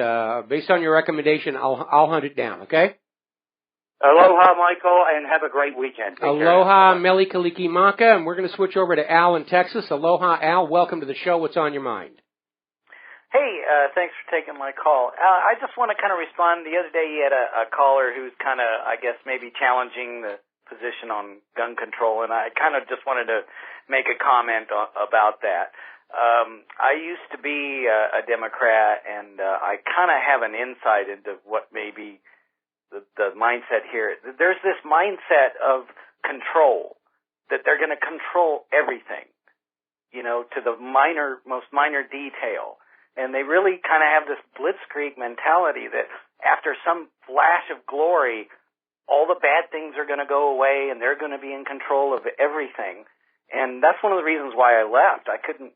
based on your recommendation, I'll hunt it down, okay? Aloha, Michael, and have a great weekend. Take Aloha, Meli Kalikimaka, and we're going to switch over to Al in Texas. Aloha, Al. Welcome to the show. What's on your mind? Hey, thanks for taking my call. I just want to kind of respond. The other day you had a caller who's kind of, I guess, maybe challenging the position on gun control, and I kind of just wanted to make a comment about that. I used to be a Democrat, and I kind of have an insight into what maybe the mindset here. There's this mindset of control, that they're going to control everything, to the most minor detail. And they really kind of have this blitzkrieg mentality that after some flash of glory, all the bad things are going to go away and they're going to be in control of everything. And that's one of the reasons why I left. I couldn't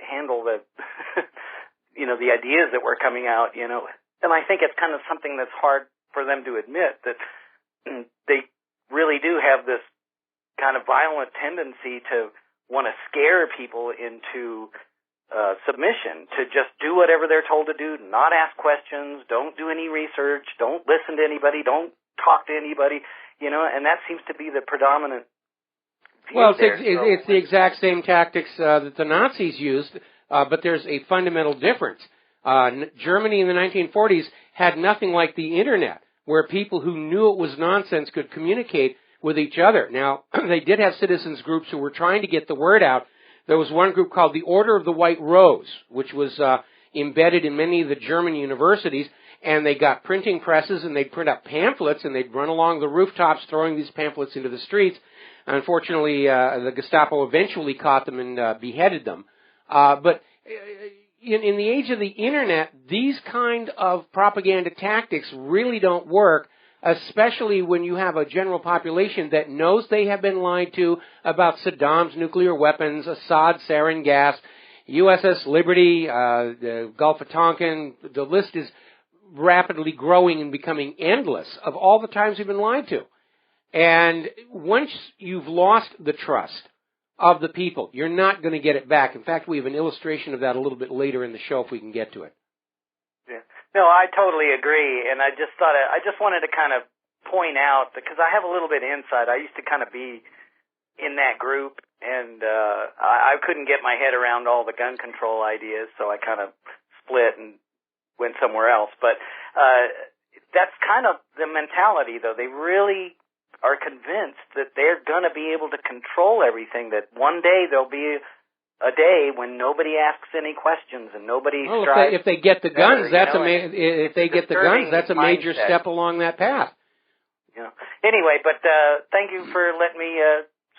handle the, the ideas that were coming out, And I think it's kind of something that's hard for them to admit that they really do have this kind of violent tendency to want to scare people into submission, to just do whatever they're told to do, not ask questions, don't do any research, don't listen to anybody, don't talk to anybody, and that seems to be the predominant view. Well, it's the exact same tactics that the Nazis used, but there's a fundamental difference. Germany in the 1940s had nothing like the Internet, where people who knew it was nonsense could communicate with each other. Now, they did have citizens groups who were trying to get the word out. There was one group called the Order of the White Rose, which was embedded in many of the German universities, and they got printing presses, and they'd print up pamphlets, and they'd run along the rooftops throwing these pamphlets into the streets. Unfortunately, the Gestapo eventually caught them and beheaded them. But in the age of the Internet, these kind of propaganda tactics really don't work, especially when you have a general population that knows they have been lied to about Saddam's nuclear weapons, Assad's sarin gas, USS Liberty, the Gulf of Tonkin. The list is rapidly growing and becoming endless of all the times you've been lied to. And once you've lost the trust of the people, you're not going to get it back. In fact, we have an illustration of that a little bit later in the show if we can get to it. Yeah. No, I totally agree, and I just wanted to kind of point out, because I have a little bit of insight. I used to kind of be in that group, and I couldn't get my head around all the gun control ideas, so I kind of split and went somewhere else. But that's kind of the mentality, though. They really are convinced that they're going to be able to control everything, that one day there'll be a day when nobody asks any questions and nobody strives. If they get the guns, that's a major step along that path. Anyway, but thank you for letting me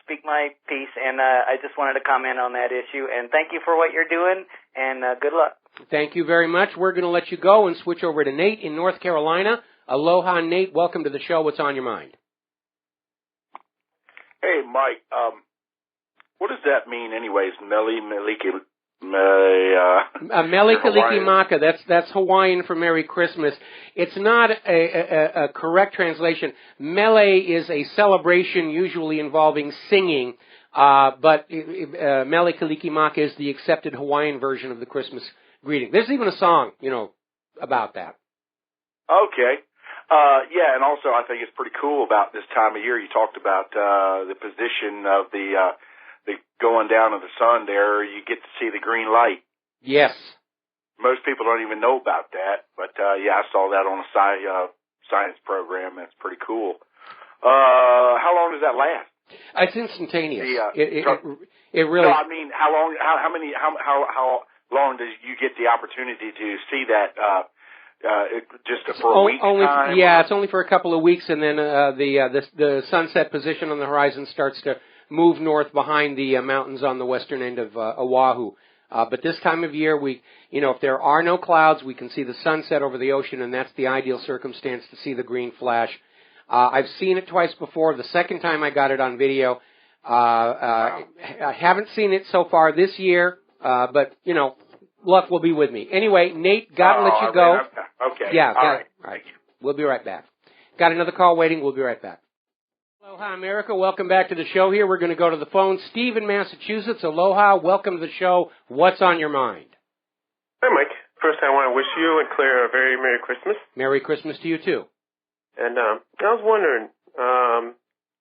speak my piece, and I just wanted to comment on that issue. And thank you for what you're doing, and good luck. Thank you very much. We're going to let you go and switch over to Nate in North Carolina. Aloha, Nate. Welcome to the show. What's on your mind? Hey, Mike. What does that mean, anyways? Mele Kalikimaka. That's Hawaiian for Merry Christmas. It's not a correct translation. Mele is a celebration usually involving singing, but Mele Kalikimaka is the accepted Hawaiian version of the Christmas greeting. There's even a song, about that. Okay. Yeah, and also I think it's pretty cool about this time of year. You talked about the position of the going down of the sun there. You get to see the green light. Yes. Most people don't even know about that, but yeah, I saw that on a science program. That's pretty cool. How long does that last? It's instantaneous. It really. No, I mean, how long? How long does you get the opportunity to see that? Just for a week time? Yeah, it's only for a couple of weeks, and then the sunset position on the horizon starts to move north behind the mountains on the western end of Oahu. But this time of year, if there are no clouds, we can see the sunset over the ocean, and that's the ideal circumstance to see the green flash. I've seen it twice before. The second time I got it on video. I haven't seen it so far this year, but, luck will be with me. Anyway, Nate, got to let you go. Okay. Yeah. All right. We'll be right back. Got another call waiting. We'll be right back. Aloha, America. Welcome back to the show here. We're going to go to the phone. Steve in Massachusetts. Aloha. Welcome to the show. What's on your mind? Hi, Mike. First, I want to wish you and Claire a very Merry Christmas. Merry Christmas to you, too. And I was wondering,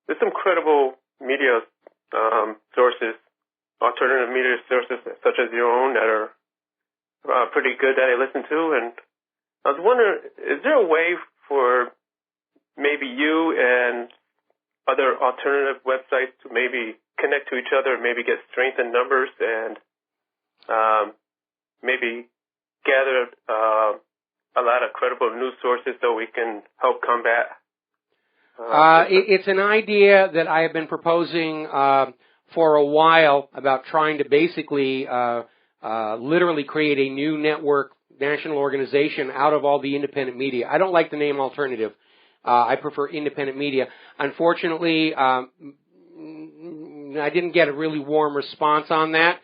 there's some credible media sources, alternative media sources, such as your own, that are pretty good that I listen to. And I was wondering, is there a way for maybe you and other alternative websites to maybe connect to each other, maybe get strength in numbers, and maybe gather a lot of credible news sources so we can help combat? It's an idea that I have been proposing for a while about trying to basically literally create a new network, national organization out of all the independent media. I don't like the name alternative. I prefer independent media. Unfortunately, I didn't get a really warm response on that.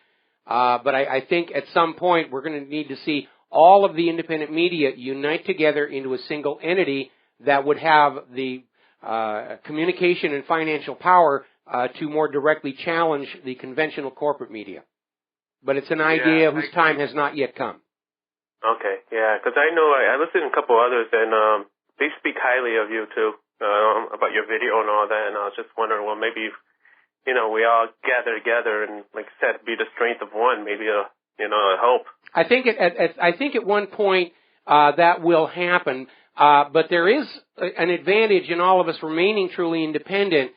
But I think at some point we're going to need to see all of the independent media unite together into a single entity that would have the communication and financial power to more directly challenge the conventional corporate media. But it's an idea whose time has not yet come. Okay, yeah, because I know I listened to a couple others, and they speak highly of you, too, about your video and all that, and I was just wondering, well, maybe, we all gather together and, like I said, be the strength of one, maybe, it'll help. I think at one point that will happen, but there is an advantage in all of us remaining truly independent,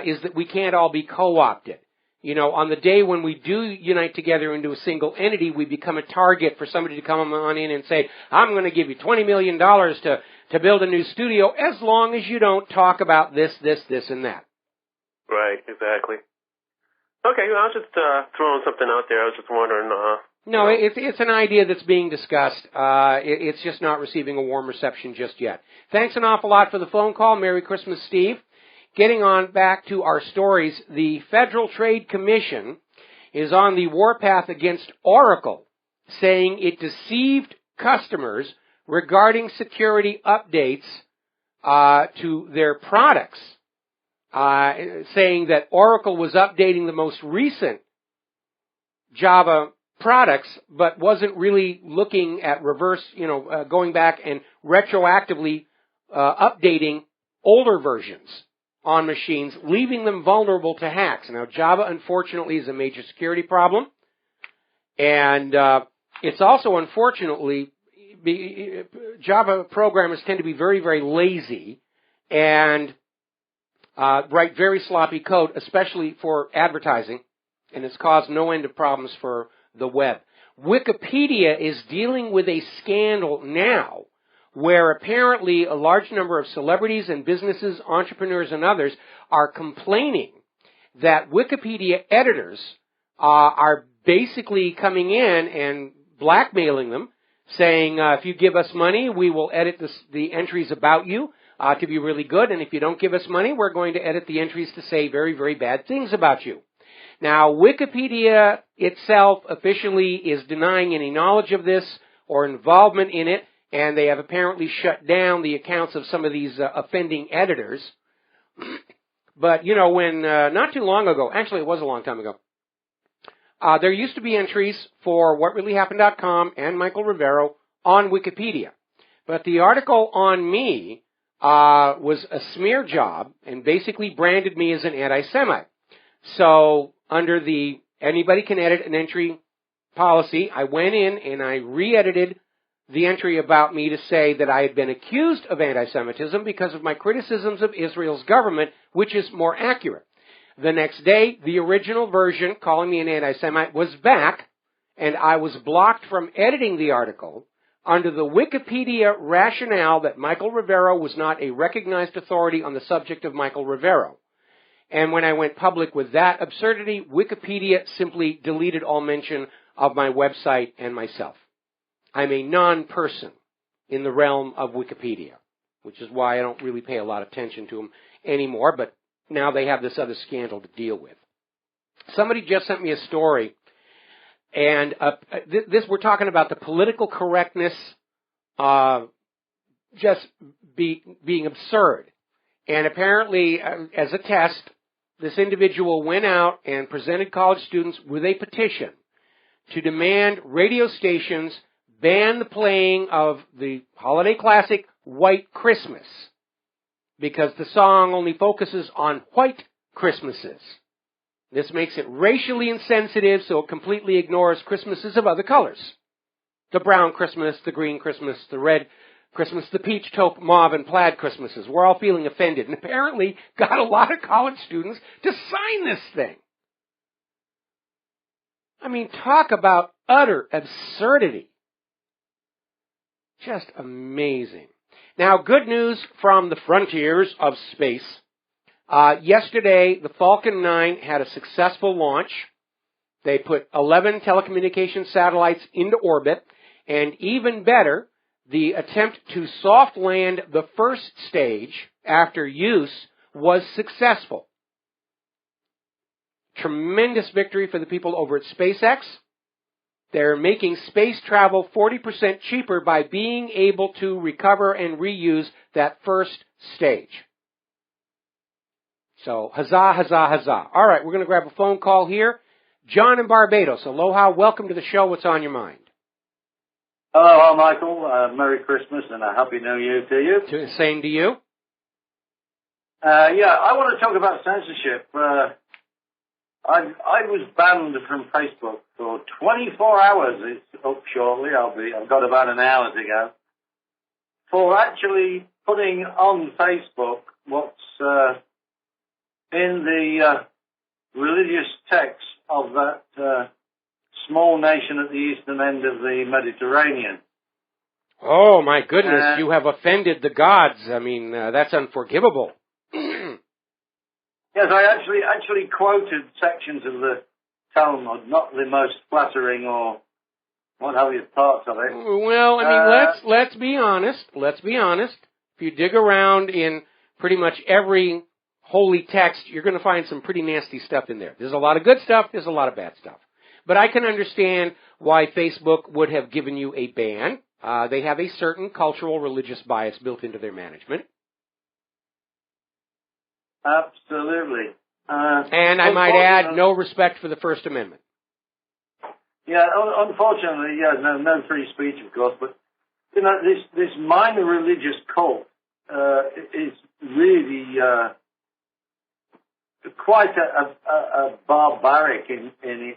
is that we can't all be co-opted. On the day when we do unite together into a single entity, we become a target for somebody to come on in and say, I'm going to give you $20 million to build a new studio, as long as you don't talk about this, and that. Right, exactly. Okay, well, I was just throwing something out there. I was just wondering. No, it's an idea that's being discussed. It's just not receiving a warm reception just yet. Thanks an awful lot for the phone call. Merry Christmas, Steve. Getting on back to our stories, the Federal Trade Commission is on the warpath against Oracle, saying it deceived customers regarding security updates to their products, saying that Oracle was updating the most recent Java products, but wasn't really looking at going back and retroactively updating older versions on machines, leaving them vulnerable to hacks. Now, Java, unfortunately, is a major security problem, and it's also, unfortunately, Java programmers tend to be very, very lazy and write very sloppy code, especially for advertising, and it's caused no end of problems for the web. Wikipedia is dealing with a scandal now where apparently a large number of celebrities and businesses, entrepreneurs and others are complaining that Wikipedia editors are basically coming in and blackmailing them, saying, if you give us money, we will edit the entries about you to be really good, and if you don't give us money, we're going to edit the entries to say very, very bad things about you. Now, Wikipedia itself officially is denying any knowledge of this or involvement in it, and they have apparently shut down the accounts of some of these offending editors. But, when not too long ago, actually it was a long time ago, there used to be entries for WhatReallyHappened.com and Michael Rivero on Wikipedia. But the article on me was a smear job and basically branded me as an anti-Semite. So under the anybody can edit an entry policy, I went in and I re-edited the entry about me to say that I had been accused of anti-Semitism because of my criticisms of Israel's government, which is more accurate. The next day, the original version, calling me an anti-Semite, was back, and I was blocked from editing the article under the Wikipedia rationale that Michael Rivero was not a recognized authority on the subject of Michael Rivero. And when I went public with that absurdity, Wikipedia simply deleted all mention of my website and myself. I'm a non-person in the realm of Wikipedia, which is why I don't really pay a lot of attention to them anymore, but now they have this other scandal to deal with. Somebody just sent me a story, and we're talking about the political correctness just being absurd. And apparently, as a test, this individual went out and presented college students with a petition to demand radio stations ban the playing of the holiday classic White Christmas, because the song only focuses on white Christmases. This makes it racially insensitive, so it completely ignores Christmases of other colors. The brown Christmas, the green Christmas, the red Christmas, the peach, taupe, mauve, and plaid Christmases. We're all feeling offended, and apparently got a lot of college students to sign this thing. I mean, talk about utter absurdity. Just amazing. Now, good news from the frontiers of space. Yesterday, the Falcon 9 had a successful launch. They put 11 telecommunications satellites into orbit, and even better, the attempt to soft land the first stage after use was successful. Tremendous victory for the people over at SpaceX. They're making space travel 40% cheaper by being able to recover and reuse that first stage. So, huzzah, huzzah, huzzah. All right, we're going to grab a phone call here. John in Barbados. Aloha, welcome to the show. What's on your mind? Hello, Michael. Merry Christmas and a Happy New Year to you. Same to you. Yeah, I want to talk about censorship. I was banned from Facebook for 24 hours. It's up shortly. I've got about an hour to go. For actually putting on Facebook what's in the religious text of that small nation at the eastern end of the Mediterranean. Oh, my goodness, you have offended the gods. I mean, that's unforgivable. Yes, I actually quoted sections of the Talmud, not the most flattering or what have you parts of it. Well, I mean, let's be honest. Let's be honest. If you dig around in pretty much every holy text, you're going to find some pretty nasty stuff in there. There's a lot of good stuff. There's a lot of bad stuff. But I can understand why Facebook would have given you a ban. They have a certain cultural religious bias built into their management. Absolutely. And I might add, no respect for the First Amendment. Yeah, unfortunately, yeah, no free speech, of course, but, you know, this minor religious cult is really quite a barbaric in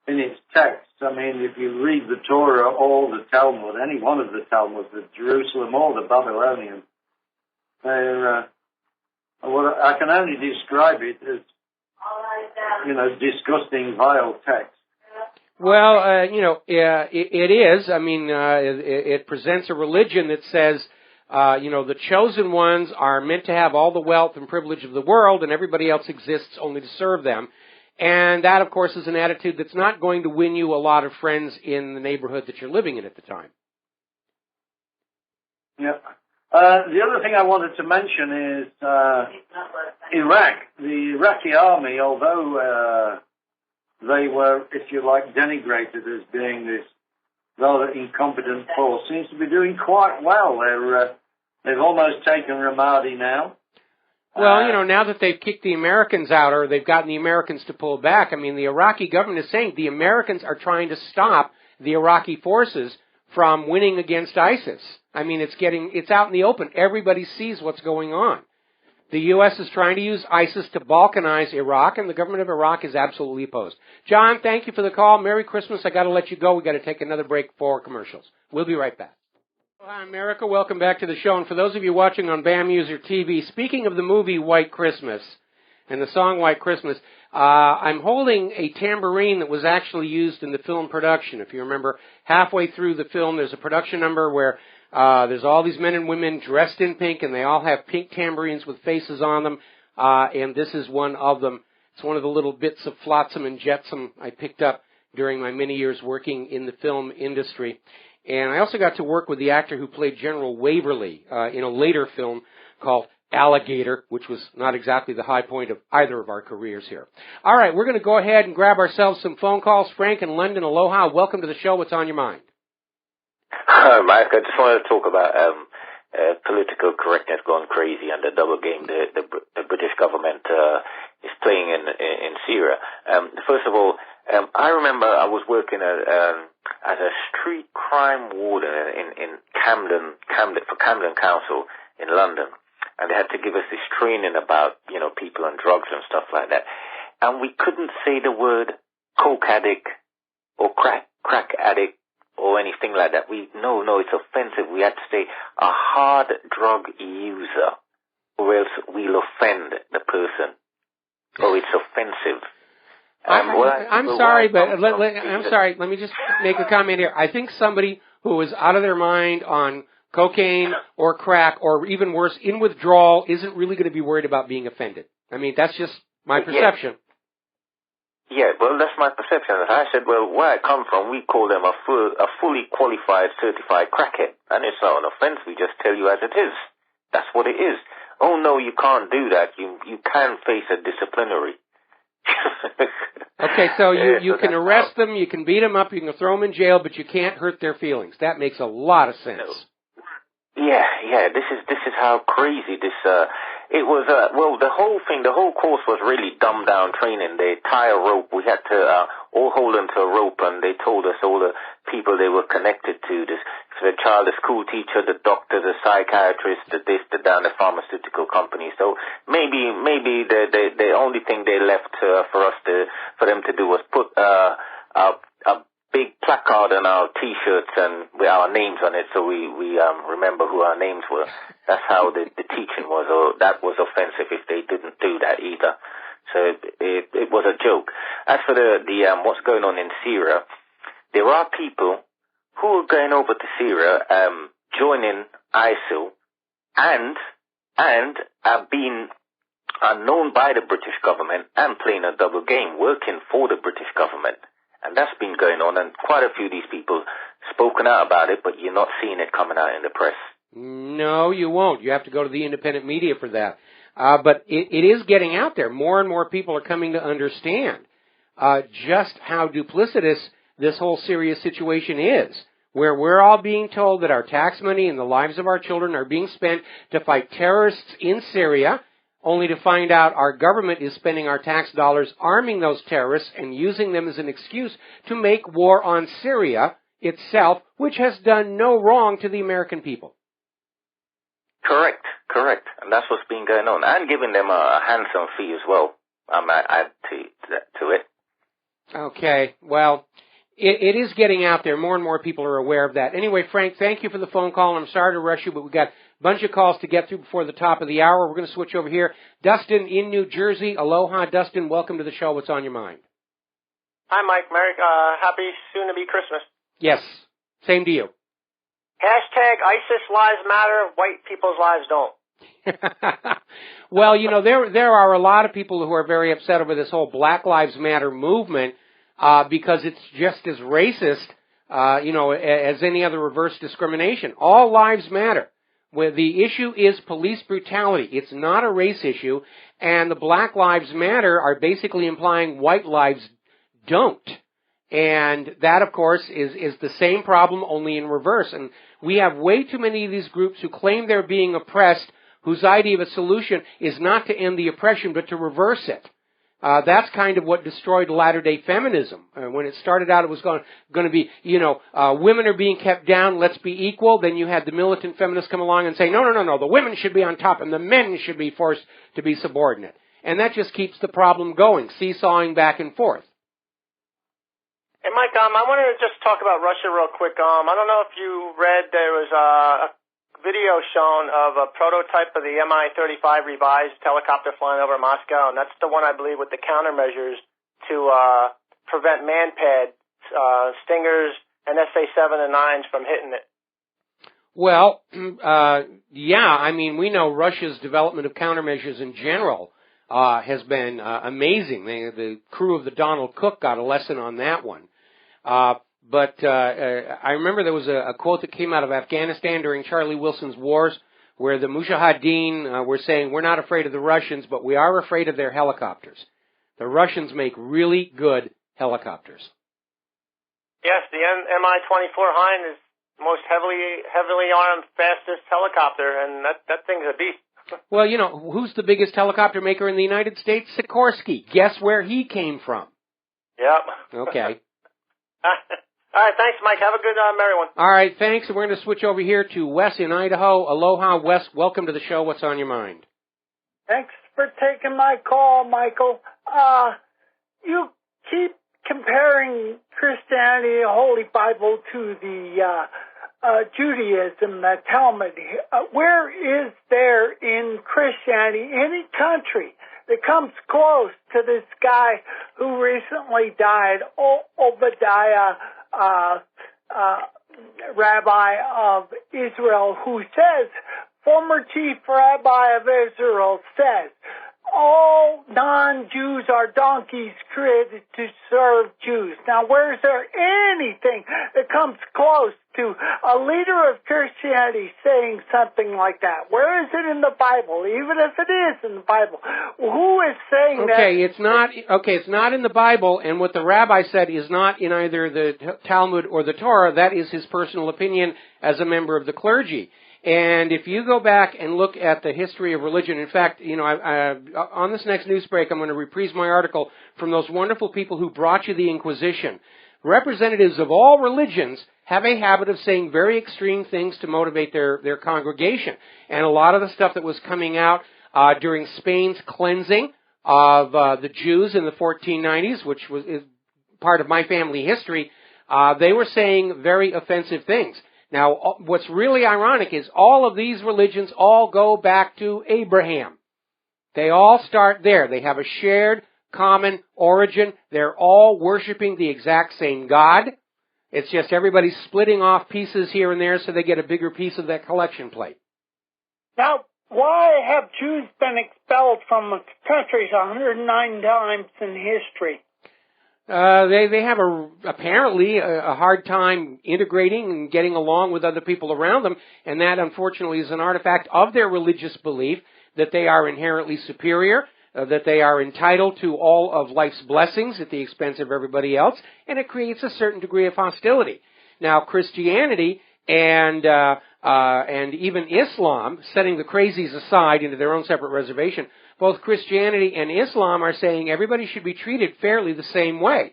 its texts. I mean, if you read the Torah or the Talmud, any one of the Talmuds, the Jerusalem or the Babylonian, they're well, I can only describe it as, you know, disgusting, vile text. Well, you know, it is. I mean, it presents a religion that says, you know, the chosen ones are meant to have all the wealth and privilege of the world, and everybody else exists only to serve them. And that, of course, is an attitude that's not going to win you a lot of friends in the neighborhood that you're living in at the time. Yeah. The other thing I wanted to mention is Iraq. The Iraqi army, although they were, if you like, denigrated as being this rather incompetent force, seems to be doing quite well. They've almost taken Ramadi now. Well, you know, now that they've kicked the Americans out, or they've gotten the Americans to pull back, I mean, the Iraqi government is saying the Americans are trying to stop the Iraqi forces from winning against ISIS. I mean, it's out in the open. Everybody sees what's going on. The U.S. is trying to use ISIS to balkanize Iraq, and the government of Iraq is absolutely opposed. John, thank you for the call. Merry Christmas. I got to let you go. We got to take another break for commercials. We'll be right back. Hi, America. Welcome back to the show. And for those of you watching on BAM User TV, speaking of the movie White Christmas and the song White Christmas, I'm holding a tambourine that was actually used in the film production. If you remember, halfway through the film, there's a production number where there's all these men and women dressed in pink, and they all have pink tambourines with faces on them, and this is one of them. It's one of the little bits of flotsam and jetsam I picked up during my many years working in the film industry. And I also got to work with the actor who played General Waverly in a later film called Alligator, which was not exactly the high point of either of our careers here. All right, we're going to go ahead and grab ourselves some phone calls. Frank in London, aloha. Welcome to the show. What's on your mind? Hi, Mike. I just wanted to talk about political correctness going crazy and the double game the British government is playing in Syria. First of all, I remember I was working as a street crime warden in Camden for Camden Council in London, and they had to give us this training about, you know, people on drugs and stuff like that, and we couldn't say the word coke addict or crack addict or anything like that. No, it's offensive. We had to say a hard drug user, or else we'll offend the person, or it's offensive. I'm sorry, but I'm sorry. Let me just make a comment here. I think somebody who is out of their mind on cocaine or crack, or even worse, in withdrawal, isn't really going to be worried about being offended. I mean, that's just my perception. Yeah, well, that's my perception. I said, well, where I come from, we call them a fully qualified, certified crackhead. And it's not an offense. We just tell you as it is. That's what it is. Oh, no, you can't do that. You can face a disciplinary Okay, so you can arrest them, you can beat them up, you can throw them in jail, but you can't hurt their feelings. That makes a lot of sense. No. Yeah. This is how crazy this. It was. Well, the whole course was really dumbed down training. They tie a rope. We had to all hold onto a rope, and they told us all the people they were connected to. The child, the school teacher, the doctor, the psychiatrist, the this, the that, the pharmaceutical company. So maybe the only thing they left for them to do was put a big placard on our T-shirts and with our names on it, so we remember who our names were. That's how the teaching was, or that was offensive if they didn't do that either. So it was a joke. As for the what's going on in Syria, there are people who are going over to Syria, joining ISIL, and are being known by the British government and playing a double game, working for the British government. And that's been going on, and quite a few of these people spoken out about it, but you're not seeing it coming out in the press. No, you won't. You have to go to the independent media for that. But it is getting out there. More and more people are coming to understand just how duplicitous this whole Syria situation is, where we're all being told that our tax money and the lives of our children are being spent to fight terrorists in Syria, only to find out our government is spending our tax dollars arming those terrorists and using them as an excuse to make war on Syria itself, which has done no wrong to the American people. Correct. And that's what's been going on. And giving them a handsome fee as well. I might add to it. Okay, well, it is getting out there. More and more people are aware of that. Anyway, Frank, thank you for the phone call. I'm sorry to rush you, but we've got a bunch of calls to get through before the top of the hour. We're going to switch over here. Dustin in New Jersey. Aloha, Dustin. Welcome to the show. What's on your mind? Hi, Mike. Merry, happy soon-to-be Christmas. Yes, same to you. Hashtag ISIS lives matter, white people's lives don't. Well, you know, there are a lot of people who are very upset over this whole Black Lives Matter movement because it's just as racist, as any other reverse discrimination. All lives matter. Where the issue is police brutality. It's not a race issue, and the Black Lives Matter are basically implying white lives don't. And that, of course, is the same problem, only in reverse. And we have way too many of these groups who claim they're being oppressed, whose idea of a solution is not to end the oppression, but to reverse it. That's kind of what destroyed latter-day feminism. When it started out, it was going to be, women are being kept down, let's be equal. Then you had the militant feminists come along and say, no, the women should be on top and the men should be forced to be subordinate. And that just keeps the problem going, seesawing back and forth. Hey, Mike, I wanted to just talk about Russia real quick. I don't know if you read, there was a video shown of a prototype of the Mi-35 revised helicopter flying over Moscow, and that's the one, I believe, with the countermeasures to prevent man-pads, Stingers, and SA-7 and 9s from hitting it. Well, we know Russia's development of countermeasures in general has been amazing. The crew of the Donald Cook got a lesson on that one. But I remember there was a quote that came out of Afghanistan during Charlie Wilson's wars where the Mujahideen were saying, we're not afraid of the Russians, but we are afraid of their helicopters. The Russians make really good helicopters. Yes, the Mi-24 Hind is the most heavily armed, fastest helicopter, and that thing's a beast. Well, who's the biggest helicopter maker in the United States? Sikorsky. Guess where he came from? Yep. Okay. All right, thanks, Mike. Have a good, merry one. All right, thanks. We're going to switch over here to Wes in Idaho. Aloha, Wes. Welcome to the show. What's on your mind? Thanks for taking my call, Michael. You keep comparing Christianity, the Holy Bible, to the Judaism, the Talmud. Where is there in Christianity any country that comes close to this guy who recently died, Obadiah, rabbi of Israel, who says, former chief rabbi of Israel says, all non-Jews are donkeys created to serve Jews. Now, where is there anything that comes close to a leader of Christianity saying something like that? Where is it in the Bible? Even if it is in the Bible, who is saying that? It's not in the Bible, and what the rabbi said is not in either the Talmud or the Torah. That is his personal opinion as a member of the clergy. And if you go back and look at the history of religion, in fact, on this next news break, I'm going to reprise my article from those wonderful people who brought you the Inquisition. Representatives of all religions have a habit of saying very extreme things to motivate their congregation. And a lot of the stuff that was coming out during Spain's cleansing of the Jews in the 1490s, which is part of my family history, they were saying very offensive things. Now, what's really ironic is all of these religions all go back to Abraham. They all start there. They have a shared, common origin. They're all worshiping the exact same God. It's just everybody's splitting off pieces here and there so they get a bigger piece of that collection plate. Now, why have Jews been expelled from countries 109 times in history? They have apparently a hard time integrating and getting along with other people around them, and that unfortunately is an artifact of their religious belief that they are inherently superior, that they are entitled to all of life's blessings at the expense of everybody else, and it creates a certain degree of hostility. Now, Christianity and even Islam, setting the crazies aside into their own separate reservation, both Christianity and Islam are saying everybody should be treated fairly the same way.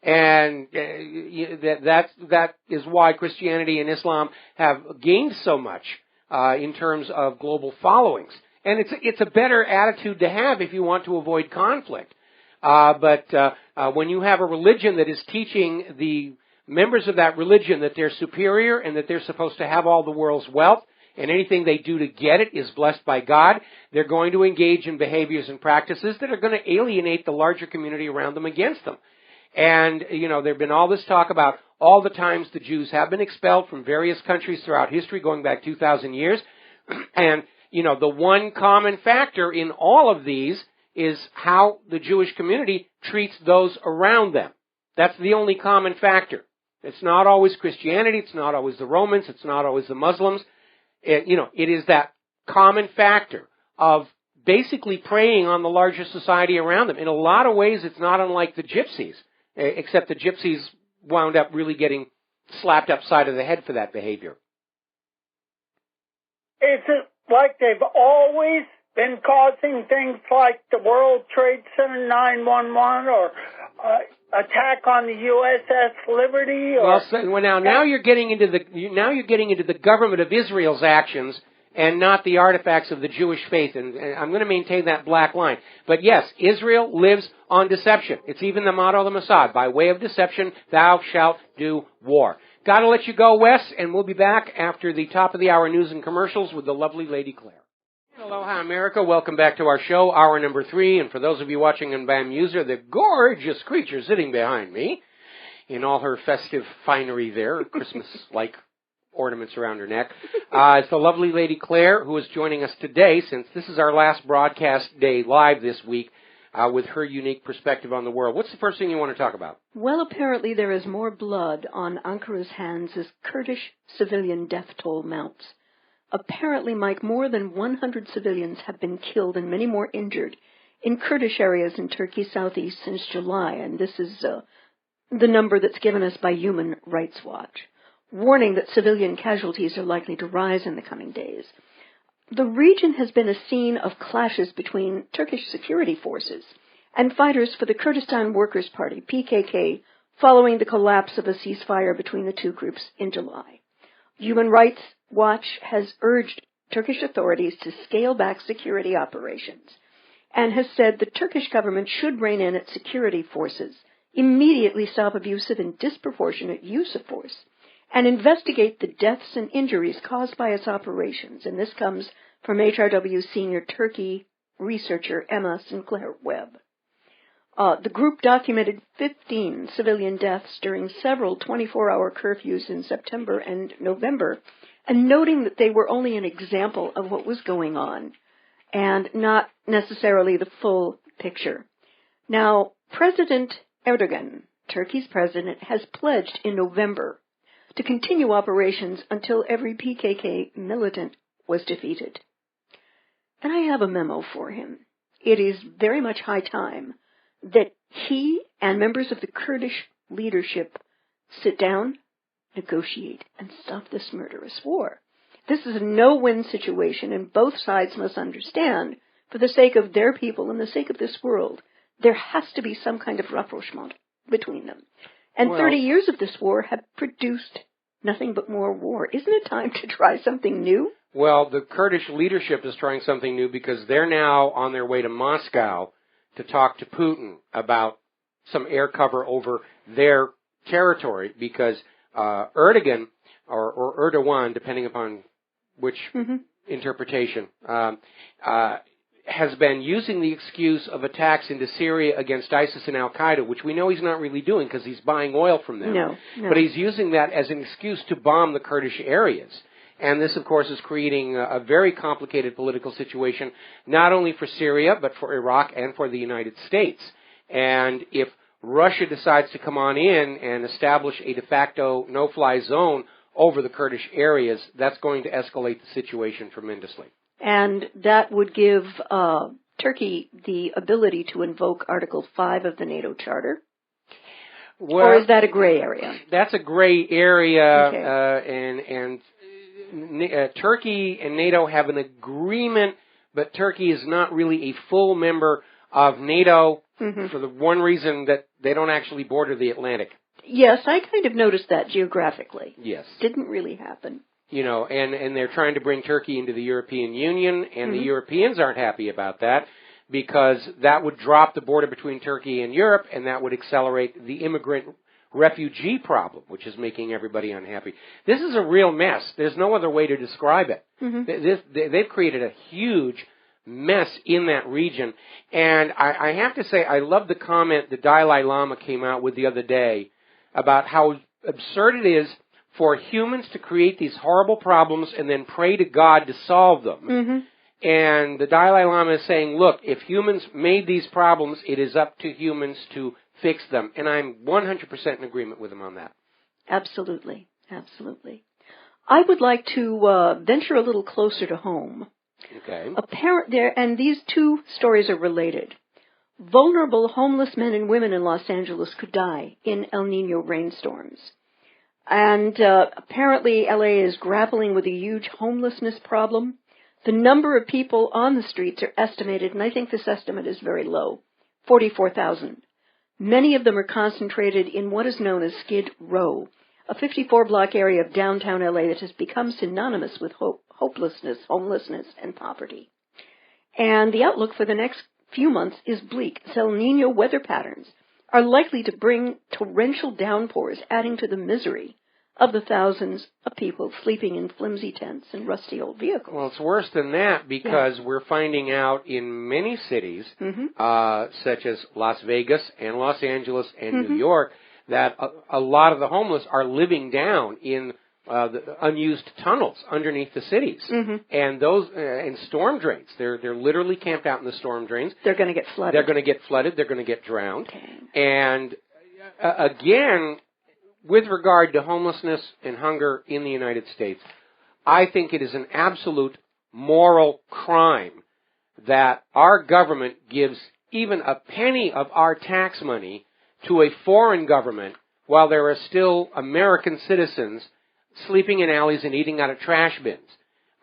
And that is why Christianity and Islam have gained so much in terms of global followings. And it's a better attitude to have if you want to avoid conflict. But when you have a religion that is teaching the members of that religion that they're superior and that they're supposed to have all the world's wealth, and anything they do to get it is blessed by God, they're going to engage in behaviors and practices that are going to alienate the larger community around them against them. And, there's been all this talk about all the times the Jews have been expelled from various countries throughout history, going back 2,000 years. And, the one common factor in all of these is how the Jewish community treats those around them. That's the only common factor. It's not always Christianity, it's not always the Romans, it's not always the Muslims. It is that common factor of basically preying on the larger society around them. In a lot of ways, it's not unlike the gypsies, except the gypsies wound up really getting slapped upside of the head for that behavior. Is it like they've always been causing things like the World Trade Center 9/11 or attack on the USS Liberty? Or now you're getting into the government of Israel's actions and not the artifacts of the Jewish faith. And I'm going to maintain that black line. But yes, Israel lives on deception. It's even the motto of the Mossad: by way of deception, thou shalt do war. Got to let you go, Wes, and we'll be back after the top of the hour news and commercials with the lovely Lady Claire. Aloha, America. Welcome back to our show, hour number 3. And for those of you watching on BAM User, the gorgeous creature sitting behind me in all her festive finery there, Christmas-like ornaments around her neck, is the lovely Lady Claire, who is joining us today, since this is our last broadcast day live this week, with her unique perspective on the world. What's the first thing you want to talk about? Well, apparently there is more blood on Ankara's hands as Kurdish civilian death toll mounts. Apparently, Mike, more than 100 civilians have been killed and many more injured in Kurdish areas in Turkey's southeast since July, and this is the number that's given us by Human Rights Watch, warning that civilian casualties are likely to rise in the coming days. The region has been a scene of clashes between Turkish security forces and fighters for the Kurdistan Workers' Party, PKK, following the collapse of a ceasefire between the two groups in July. Human Rights Watch has urged Turkish authorities to scale back security operations and has said the Turkish government should rein in its security forces, immediately stop abusive and disproportionate use of force, and investigate the deaths and injuries caused by its operations. And this comes from HRW senior Turkey researcher Emma Sinclair Webb. The group documented 15 civilian deaths during several 24-hour curfews in September and November, and noting that they were only an example of what was going on. and not necessarily the full picture. Now, President Erdogan, Turkey's president, has pledged in November to continue operations until every PKK militant was defeated. And I have a memo for him. It is very much high time that he and members of the Kurdish leadership sit down, negotiate, and stop this murderous war. This is a no-win situation, and both sides must understand, for the sake of their people and the sake of this world, there has to be some kind of rapprochement between them. And 30 years of this war have produced nothing but more war. Isn't it time to try something new? Well, the Kurdish leadership is trying something new because they're now on their way to Moscow to talk to Putin about some air cover over their territory, because Erdogan, or Erdogan, depending upon which interpretation, has been using the excuse of attacks into Syria against ISIS and Al-Qaeda, which we know he's not really doing because he's buying oil from them. No. But he's using that as an excuse to bomb the Kurdish areas. And this, of course, is creating a very complicated political situation, not only for Syria, but for Iraq and for the United States. And if Russia decides to come on in and establish a de facto no-fly zone over the Kurdish areas, that's going to escalate the situation tremendously. And that would give Turkey the ability to invoke Article 5 of the NATO Charter? Well, or is that a gray area? That's a gray area, okay. and Turkey and NATO have an agreement, but Turkey is not really a full member of NATO for the one reason that they don't actually border the Atlantic. Yes, I kind of noticed that geographically. Yes. Didn't really happen. You know, and they're trying to bring Turkey into the European Union, and the Europeans aren't happy about that, because that would drop the border between Turkey and Europe, and that would accelerate the immigrant refugee problem, which is making everybody unhappy. This is a real mess. There's no other way to describe it. They've created a huge mess in that region, and I have to say, I love the comment the Dalai Lama came out with the other day about how absurd it is for humans to create these horrible problems and then pray to God to solve them. And the Dalai Lama is saying, look, if humans made these problems, it is up to humans to fix them. And I'm 100% in agreement with him on that. Absolutely. Absolutely. I would like to venture a little closer to home. Okay. And these two stories are related. Vulnerable homeless men and women in Los Angeles could die in El Nino rainstorms. And apparently LA is grappling with a huge homelessness problem. The number of people on the streets are estimated, and I think this estimate is very low, 44,000. Many of them are concentrated in what is known as Skid Row, a 54-block area of downtown LA that has become synonymous with hopelessness, homelessness, and poverty. And the outlook for the next few months is bleak, as El Nino weather patterns are likely to bring torrential downpours, adding to the misery of the thousands of people sleeping in flimsy tents and rusty old vehicles. Well, it's worse than that, because we're finding out in many cities, such as Las Vegas and Los Angeles and New York, that a lot of the homeless are living down in the unused tunnels underneath the cities, and those and storm drains. They're literally camped out in the storm drains. They're going to get flooded. They're going to get flooded. They're going to get drowned. And again, with regard to homelessness and hunger in the United States, I think it is an absolute moral crime that our government gives even a penny of our tax money to a foreign government while there are still American citizens sleeping in alleys and eating out of trash bins.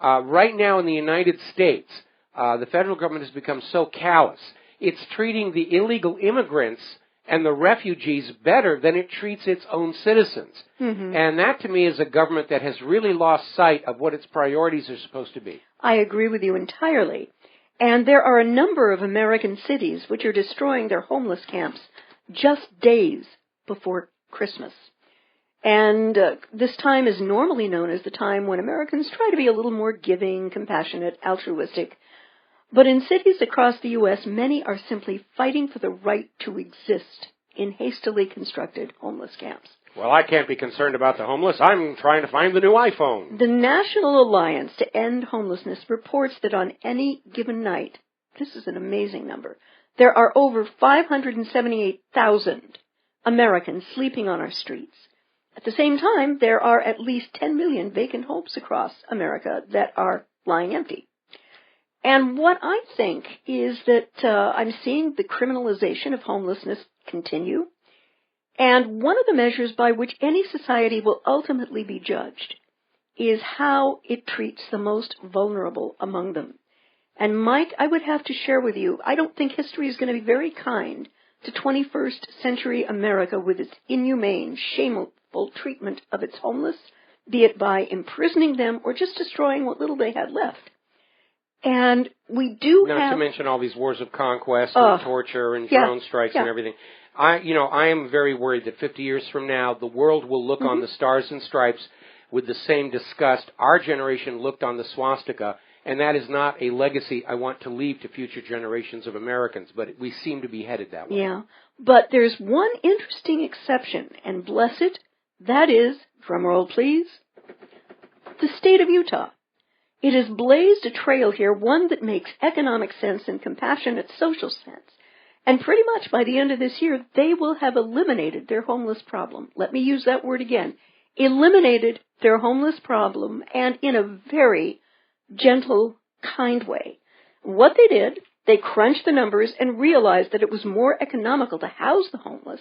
Right now in the United States, the federal government has become so callous. It's treating the illegal immigrants and the refugees better than it treats its own citizens. And that, to me, is a government that has really lost sight of what its priorities are supposed to be. I agree with you entirely. And there are a number of American cities which are destroying their homeless camps just days before Christmas. And this time is normally known as the time when Americans try to be a little more giving, compassionate, altruistic. But in cities across the U.S., many are simply fighting for the right to exist in hastily constructed homeless camps. Well, I can't be concerned about the homeless. I'm trying to find the new iPhone. The National Alliance to End Homelessness reports that on any given night, this is an amazing number, there are over 578,000 Americans sleeping on our streets. At the same time, there are at least 10 million vacant homes across America that are lying empty. And what I think is that I'm seeing the criminalization of homelessness continue. And one of the measures by which any society will ultimately be judged is how it treats the most vulnerable among them. And Mike, I would have to share with you, I don't think history is going to be very kind to 21st century America with its inhumane, shameful treatment of its homeless, be it by imprisoning them or just destroying what little they had left. And we do Not have... to mention all these wars of conquest and torture and drone strikes and everything. I am very worried that 50 years from now, the world will look on the Stars and Stripes with the same disgust our generation looked on the swastika, and that is not a legacy I want to leave to future generations of Americans, but we seem to be headed that way. Yeah, but there's one interesting exception, and bless it, that is, drumroll please, the state of Utah. It has blazed a trail here, one that makes economic sense and compassionate social sense. And pretty much by the end of this year, they will have eliminated their homeless problem. Let me use that word again. Eliminated their homeless problem, and in a very gentle, kind way. What they did, they crunched the numbers and realized that it was more economical to house the homeless,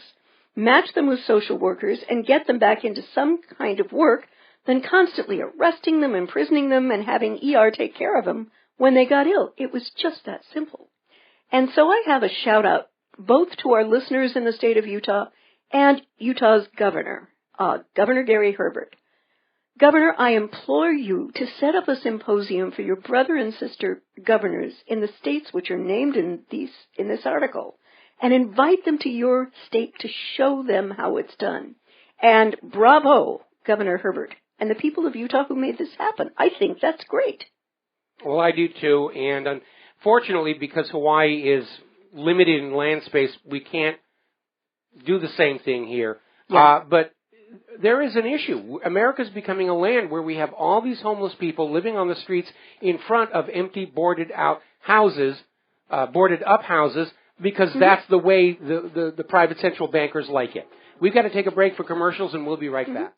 match them with social workers, and get them back into some kind of work than constantly arresting them, imprisoning them, and having ER take care of them when they got ill. It was just that simple. And so I have a shout-out both to our listeners in the state of Utah and Utah's governor, Governor Gary Herbert. Governor, I implore you to set up a symposium for your brother and sister governors in the states which are named in this article, and invite them to your state to show them how it's done. And bravo, Governor Herbert, and the people of Utah who made this happen. I think that's great. Well, I do too, and unfortunately, because Hawaii is limited in land space, we can't do the same thing here. Yeah. But there is an issue. America's becoming a land where we have all these homeless people living on the streets in front of empty, boarded up houses, because that's the way the private central bankers like it. We've got to take a break for commercials, and we'll be right back.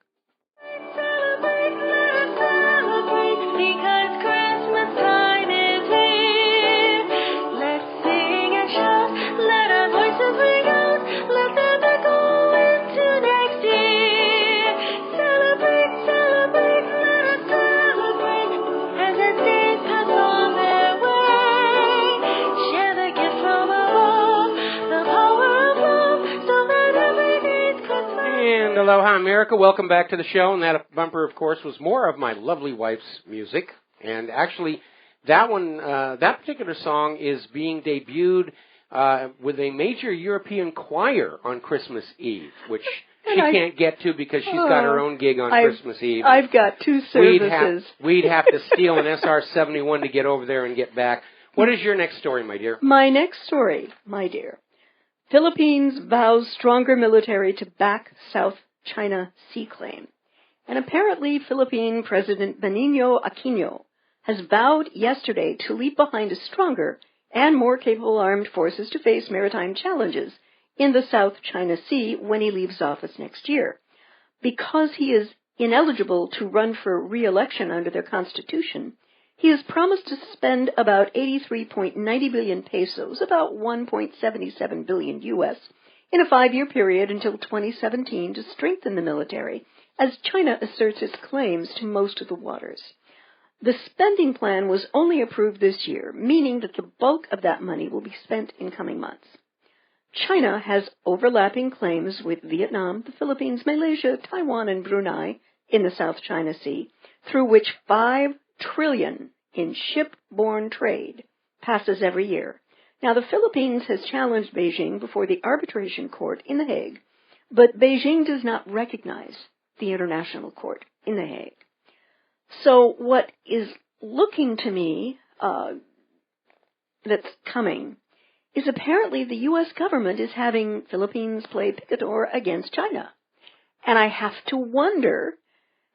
Aloha, America. Welcome back to the show. And that bumper, of course, was more of my lovely wife's music. And actually, that one, that particular song is being debuted with a major European choir on Christmas Eve, which she can't get to because she's got her own gig on Christmas Eve. I've got two services. We'd have to steal an SR-71 to get over there and get back. What is your next story, my dear? My next story, my dear. Philippines vows stronger military to back South China Sea claim. And apparently Philippine President Benigno Aquino has vowed yesterday to leave behind a stronger and more capable armed forces to face maritime challenges in the South China Sea when he leaves office next year. Because he is ineligible to run for re-election under their constitution, he has promised to spend about 83.90 billion pesos, about 1.77 billion U.S., in a 5-year period until 2017 to strengthen the military, as China asserts its claims to most of the waters. The spending plan was only approved this year, meaning that the bulk of that money will be spent in coming months. China has overlapping claims with Vietnam, the Philippines, Malaysia, Taiwan, and Brunei in the South China Sea, through which $5 trillion in ship-borne trade passes every year. Now, the Philippines has challenged Beijing before the arbitration court in The Hague, but Beijing does not recognize the International Court in The Hague. So what is looking to me that's coming is apparently the U.S. government is having Philippines play picador against China. And I have to wonder,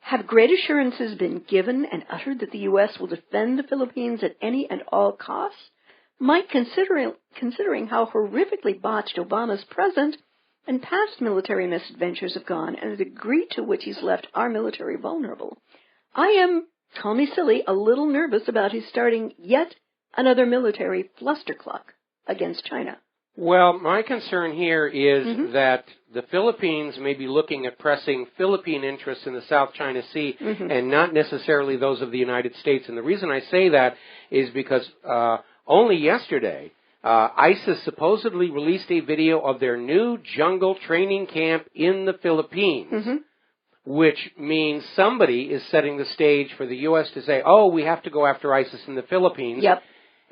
have great assurances been given and uttered that the U.S. will defend the Philippines at any and all costs? Mike, considering how horrifically botched Obama's present and past military misadventures have gone and the degree to which he's left our military vulnerable, I am, call me silly, a little nervous about his starting yet another military flustercluck against China. Well, my concern here is that the Philippines may be looking at pressing Philippine interests in the South China Sea and not necessarily those of the United States. And the reason I say that is because only yesterday, ISIS supposedly released a video of their new jungle training camp in the Philippines, which means somebody is setting the stage for the U.S. to say, oh, we have to go after ISIS in the Philippines. Yep.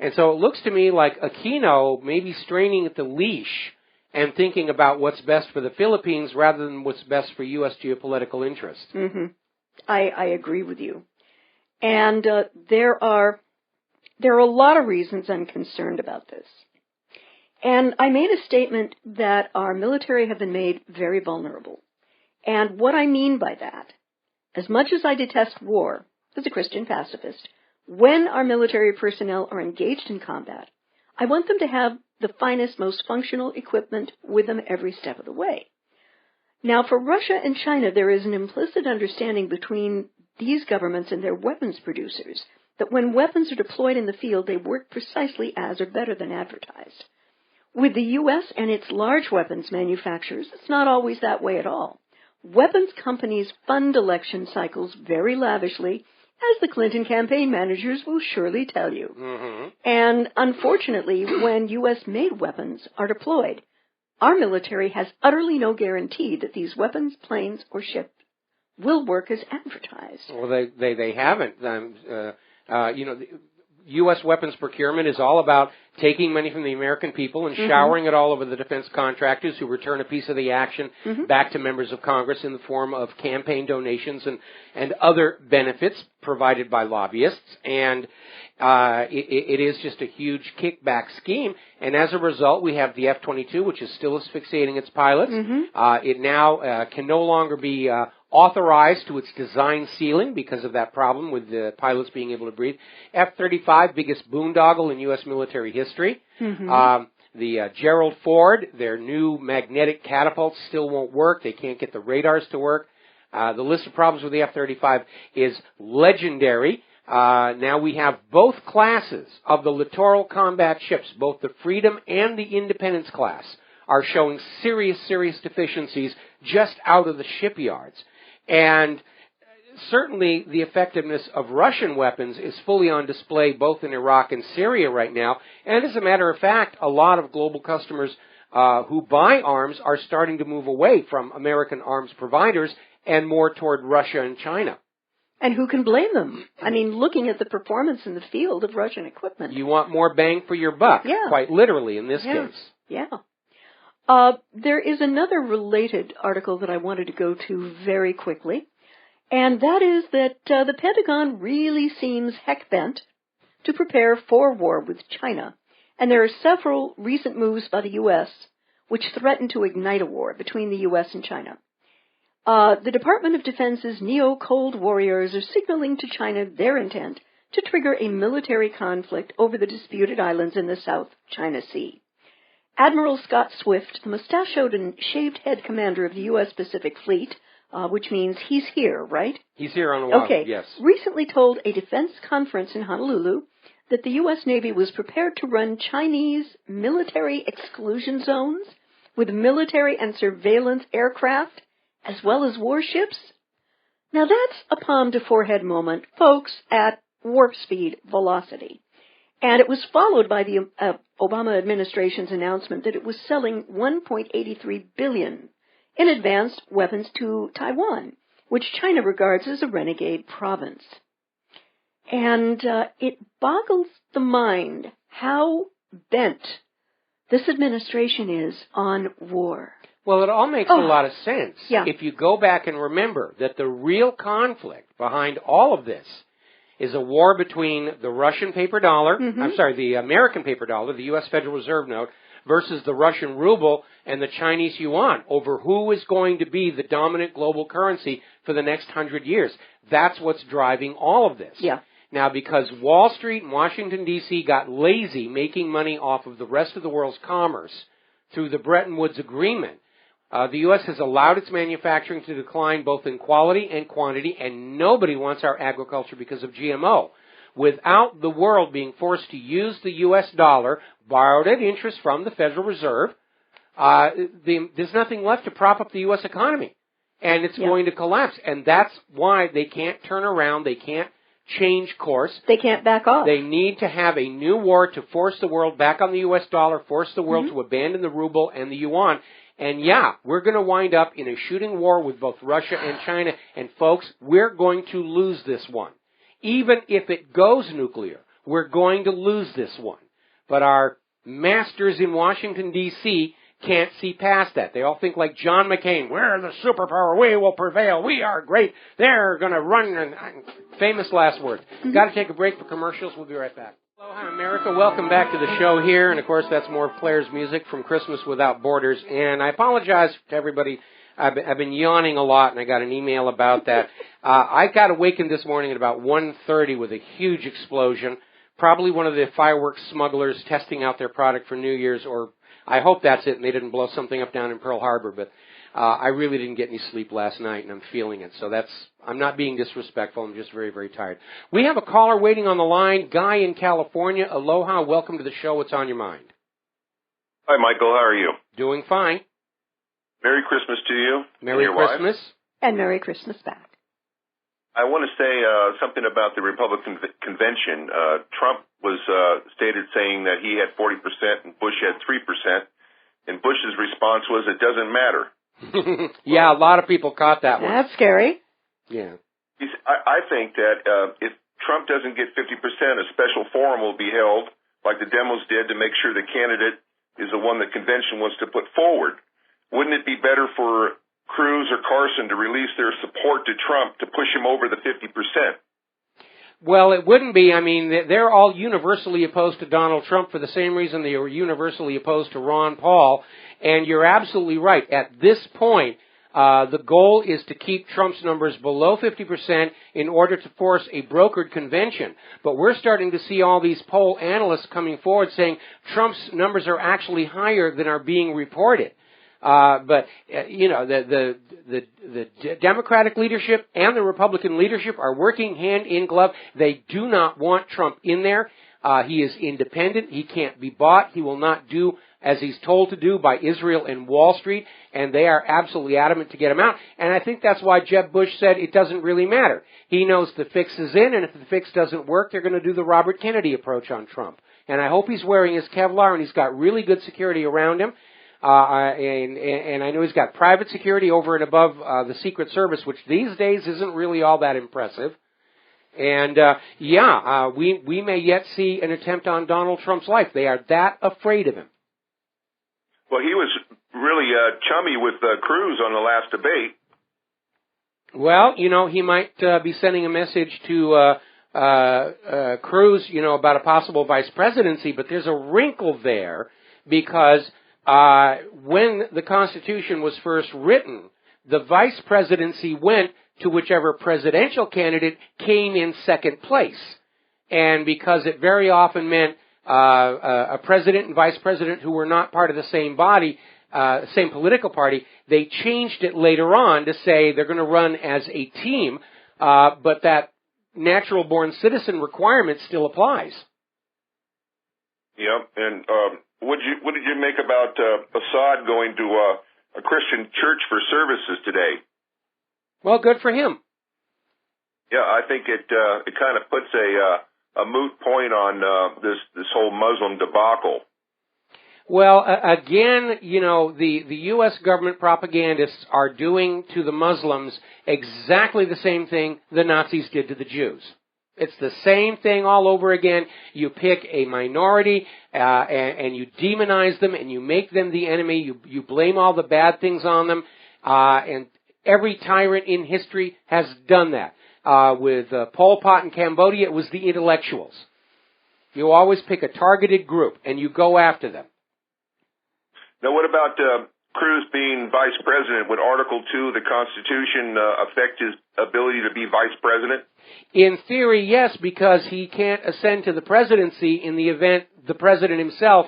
And so it looks to me like Aquino may be straining at the leash and thinking about what's best for the Philippines rather than what's best for U.S. geopolitical interests. I agree with you. And there are a lot of reasons I'm concerned about this. And I made a statement that our military have been made very vulnerable. And what I mean by that, as much as I detest war as a Christian pacifist, when our military personnel are engaged in combat, I want them to have the finest, most functional equipment with them every step of the way. Now, for Russia and China, there is an implicit understanding between these governments and their weapons producers that when weapons are deployed in the field, they work precisely as or better than advertised. With the U.S. and its large weapons manufacturers, it's not always that way at all. Weapons companies fund election cycles very lavishly, as the Clinton campaign managers will surely tell you. And unfortunately, when U.S.-made weapons are deployed, our military has utterly no guarantee that these weapons, planes, or ships will work as advertised. Well, they haven't. U.S. weapons procurement is all about taking money from the American people and showering it all over the defense contractors who return a piece of the action back to members of Congress in the form of campaign donations and other benefits provided by lobbyists. And it is just a huge kickback scheme. And as a result, we have the F-22, which is still asphyxiating its pilots. It now can no longer be authorized to its design ceiling because of that problem with the pilots being able to breathe. F-35, biggest boondoggle in U.S. military history. The Gerald Ford, their new magnetic catapults still won't work. They can't get the radars to work. The list of problems with the F-35 is legendary. Now we have both classes of the littoral combat ships, both the Freedom and the Independence class, are showing serious deficiencies just out of the shipyards. And certainly the effectiveness of Russian weapons is fully on display both in Iraq and Syria right now. And as a matter of fact, a lot of global customers who buy arms are starting to move away from American arms providers and more toward Russia and China. And who can blame them? I mean, looking at the performance in the field of Russian equipment. You want more bang for your buck, quite literally in this case. There is another related article that I wanted to go to very quickly, and that is that the Pentagon really seems heck-bent to prepare for war with China. And there are several recent moves by the U.S. which threaten to ignite a war between the U.S. and China. The Department of Defense's neo-Cold Warriors are signaling to China their intent to trigger a military conflict over the disputed islands in the South China Sea. Admiral Scott Swift, the mustachioed and shaved-head commander of the U.S. Pacific Fleet, which means he's here, right? He's here on the water, yes. Recently told a defense conference in Honolulu that the U.S. Navy was prepared to run Chinese military exclusion zones with military and surveillance aircraft as well as warships. Now that's a palm-to-forehead moment, folks, at warp speed velocity. And it was followed by the Obama administration's announcement that it was selling $1.83 billion in advanced weapons to Taiwan, which China regards as a renegade province. And it boggles the mind how bent this administration is on war. Well, it all makes a lot of sense if you go back and remember that the real conflict behind all of this is a war between the Russian paper dollar, the American paper dollar, the U.S. Federal Reserve note, versus the Russian ruble and the Chinese yuan over who is going to be the dominant global currency for the next 100 years. That's what's driving all of this. Yeah. Now, because Wall Street and Washington, D.C. got lazy making money off of the rest of the world's commerce through the Bretton Woods Agreement, the U.S. has allowed its manufacturing to decline both in quality and quantity, and nobody wants our agriculture because of GMO. Without the world being forced to use the U.S. dollar, borrowed at interest from the Federal Reserve, there's nothing left to prop up the U.S. economy, and it's going to collapse. And that's why they can't turn around, they can't change course. They can't back off. They need to have a new war to force the world back on the U.S. dollar, force the world to abandon the ruble and the yuan. And yeah, we're going to wind up in a shooting war with both Russia and China. And folks, we're going to lose this one. Even if it goes nuclear, we're going to lose this one. But our masters in Washington, D.C. can't see past that. They all think like John McCain, we're the superpower, we will prevail, we are great, they're going to run, and famous last words. Got to take a break for commercials, we'll be right back. Aloha America, welcome back to the show here, and of course that's more Players music from Christmas Without Borders, and I apologize to everybody, I've been yawning a lot, and I got an email about that. I got awakened this morning at about 1:30 with a huge explosion, probably one of the fireworks smugglers testing out their product for New Year's, or I hope that's it and they didn't blow something up down in Pearl Harbor, but I really didn't get any sleep last night and I'm feeling it. So I'm not being disrespectful, I'm just very, very tired. We have a caller waiting on the line, Guy in California. Aloha, welcome to the show. What's on your mind? Hi, Michael. How are you? Doing fine. Merry Christmas to you. Merry and your Christmas. Wife. And Merry Christmas back. I want to say something about the Republican convention. Trump was stated saying that he had 40% and Bush had 3%, and Bush's response was, it doesn't matter. Yeah, a lot of people caught that one. That's scary. Yeah. I think that if Trump doesn't get 50%, a special forum will be held, like the demos did, to make sure the candidate is the one the convention wants to put forward. Wouldn't it be better for Cruz or Carson to release their support to Trump to push him over the 50%? Well, it wouldn't be. I mean, they're all universally opposed to Donald Trump for the same reason they were universally opposed to Ron Paul. And you're absolutely right. At this point, the goal is to keep Trump's numbers below 50% in order to force a brokered convention. But we're starting to see all these poll analysts coming forward saying Trump's numbers are actually higher than are being reported. But the Democratic leadership and the Republican leadership are working hand in glove. They do not want Trump in there. He is independent. He can't be bought. He will not do as he's told to do by Israel and Wall Street, and they are absolutely adamant to get him out. And I think that's why Jeb Bush said it doesn't really matter. He knows the fix is in, and if the fix doesn't work, they're going to do the Robert Kennedy approach on Trump. And I hope he's wearing his Kevlar, and he's got really good security around him. And I know he's got private security over and above the Secret Service, which these days isn't really all that impressive. And we may yet see an attempt on Donald Trump's life. They are that afraid of him. Well, he was really chummy with Cruz on the last debate. Well, he might be sending a message to Cruz, about a possible vice presidency, but there's a wrinkle there because when the Constitution was first written, the vice presidency went to whichever presidential candidate came in second place. And because it very often meant a president and vice president who were not part of the same body, same political party, they changed it later on to say they're going to run as a team, but that natural-born citizen requirement still applies. Yep, and what did you make about Assad going to a Christian church for services today? Well, good for him. Yeah, I think it kind of puts a moot point on this whole Muslim debacle. Well, again, the U.S. government propagandists are doing to the Muslims exactly the same thing the Nazis did to the Jews. It's the same thing all over again. You pick a minority and you demonize them and you make them the enemy. You blame all the bad things on them. And every tyrant in history has done that. With Pol Pot in Cambodia, it was the intellectuals. You always pick a targeted group and you go after them. Now, what about Cruz being vice president? Would Article 2 of the Constitution affect his ability to be vice president? In theory, yes, because he can't ascend to the presidency in the event the president himself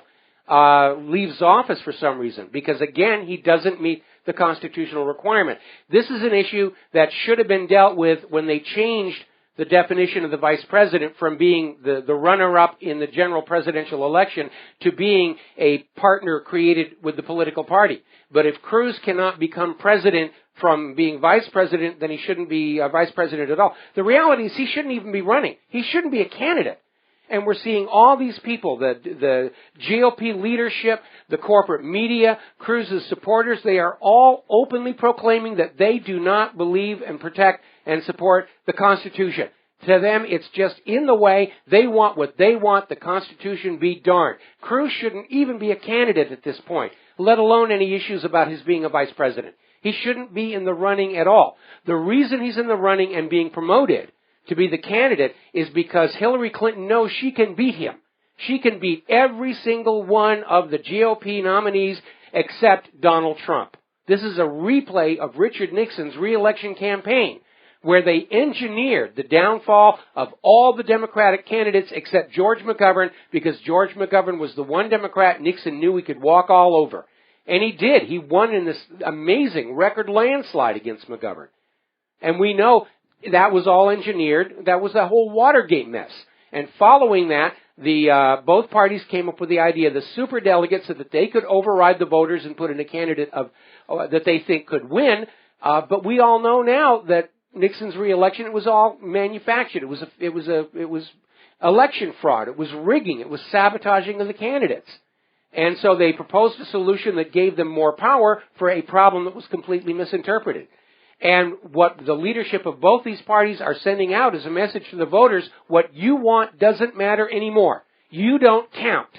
leaves office for some reason, because, again, he doesn't meet the constitutional requirement. This is an issue that should have been dealt with when they changed the definition of the vice president from being the runner-up in the general presidential election to being a partner created with the political party. But if Cruz cannot become president from being vice president, then he shouldn't be vice president at all. The reality is he shouldn't even be running. He shouldn't be a candidate. And we're seeing all these people, the GOP leadership, the corporate media, Cruz's supporters, they are all openly proclaiming that they do not believe and protect and support the Constitution. To them, it's just in the way. They want what they want. The Constitution be darned. Cruz shouldn't even be a candidate at this point, let alone any issues about his being a vice president. He shouldn't be in the running at all. The reason he's in the running and being promoted to be the candidate is because Hillary Clinton knows she can beat him. She can beat every single one of the GOP nominees except Donald Trump. This is a replay of Richard Nixon's re-election campaign, where they engineered the downfall of all the Democratic candidates except George McGovern, because George McGovern was the one Democrat Nixon knew he could walk all over. And he did. He won in this amazing record landslide against McGovern. And we know that was all engineered. That was a whole Watergate mess. And following that, both parties came up with the idea of the superdelegates so that they could override the voters and put in a candidate that they think could win. But we all know now that Nixon's re-election, it was all manufactured. It was election fraud. It was rigging. It was sabotaging of the candidates. And so they proposed a solution that gave them more power for a problem that was completely misinterpreted. And what the leadership of both these parties are sending out is a message to the voters: what you want doesn't matter anymore. You don't count.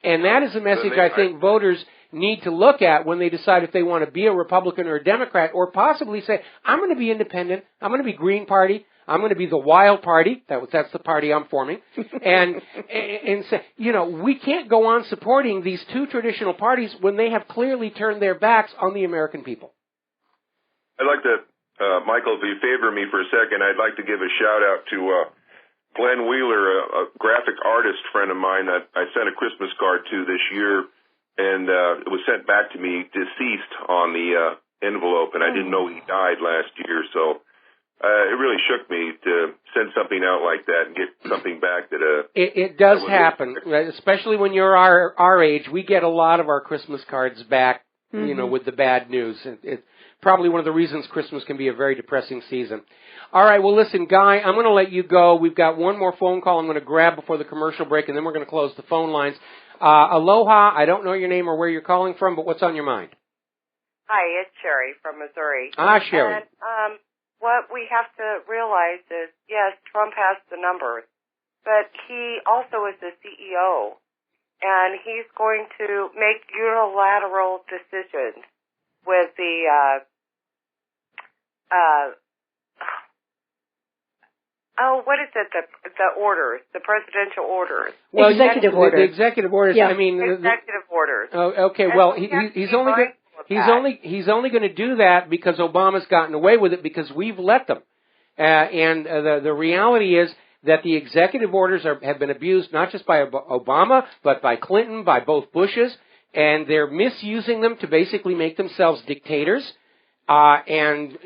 And that is a message I think voters need to look at when they decide if they want to be a Republican or a Democrat, or possibly say, I'm going to be independent, I'm going to be Green Party, I'm going to be the Wild Party, that's the party I'm forming, and say, we can't go on supporting these two traditional parties when they have clearly turned their backs on the American people. I'd like to, Michael, if you favor me for a second, I'd like to give a shout-out to Glenn Wheeler, a graphic artist friend of mine that I sent a Christmas card to this year, and it was sent back to me deceased on the envelope, and I didn't know he died last year, so it really shook me to send something out like that and get something back that... It does happen, especially when you're our age. We get a lot of our Christmas cards back, with the bad news. It's probably one of the reasons Christmas can be a very depressing season. All right, well, listen, Guy, I'm going to let you go. We've got one more phone call I'm going to grab before the commercial break, and then we're going to close the phone lines. Aloha, I don't know your name or where you're calling from, but what's on your mind? Hi, it's Sherry from Missouri. Sherry. And what we have to realize is, yes, Trump has the numbers, but he also is the CEO, and he's going to make unilateral decisions with the what is it? The orders, the presidential orders. Well, executive orders. The executive orders. Yeah. I mean, executive orders. Oh, okay. Well, he's only going to do that because Obama's gotten away with it, because we've let them. And the reality is that the executive orders have been abused not just by Obama, but by Clinton, by both Bushes, and they're misusing them to basically make themselves dictators. And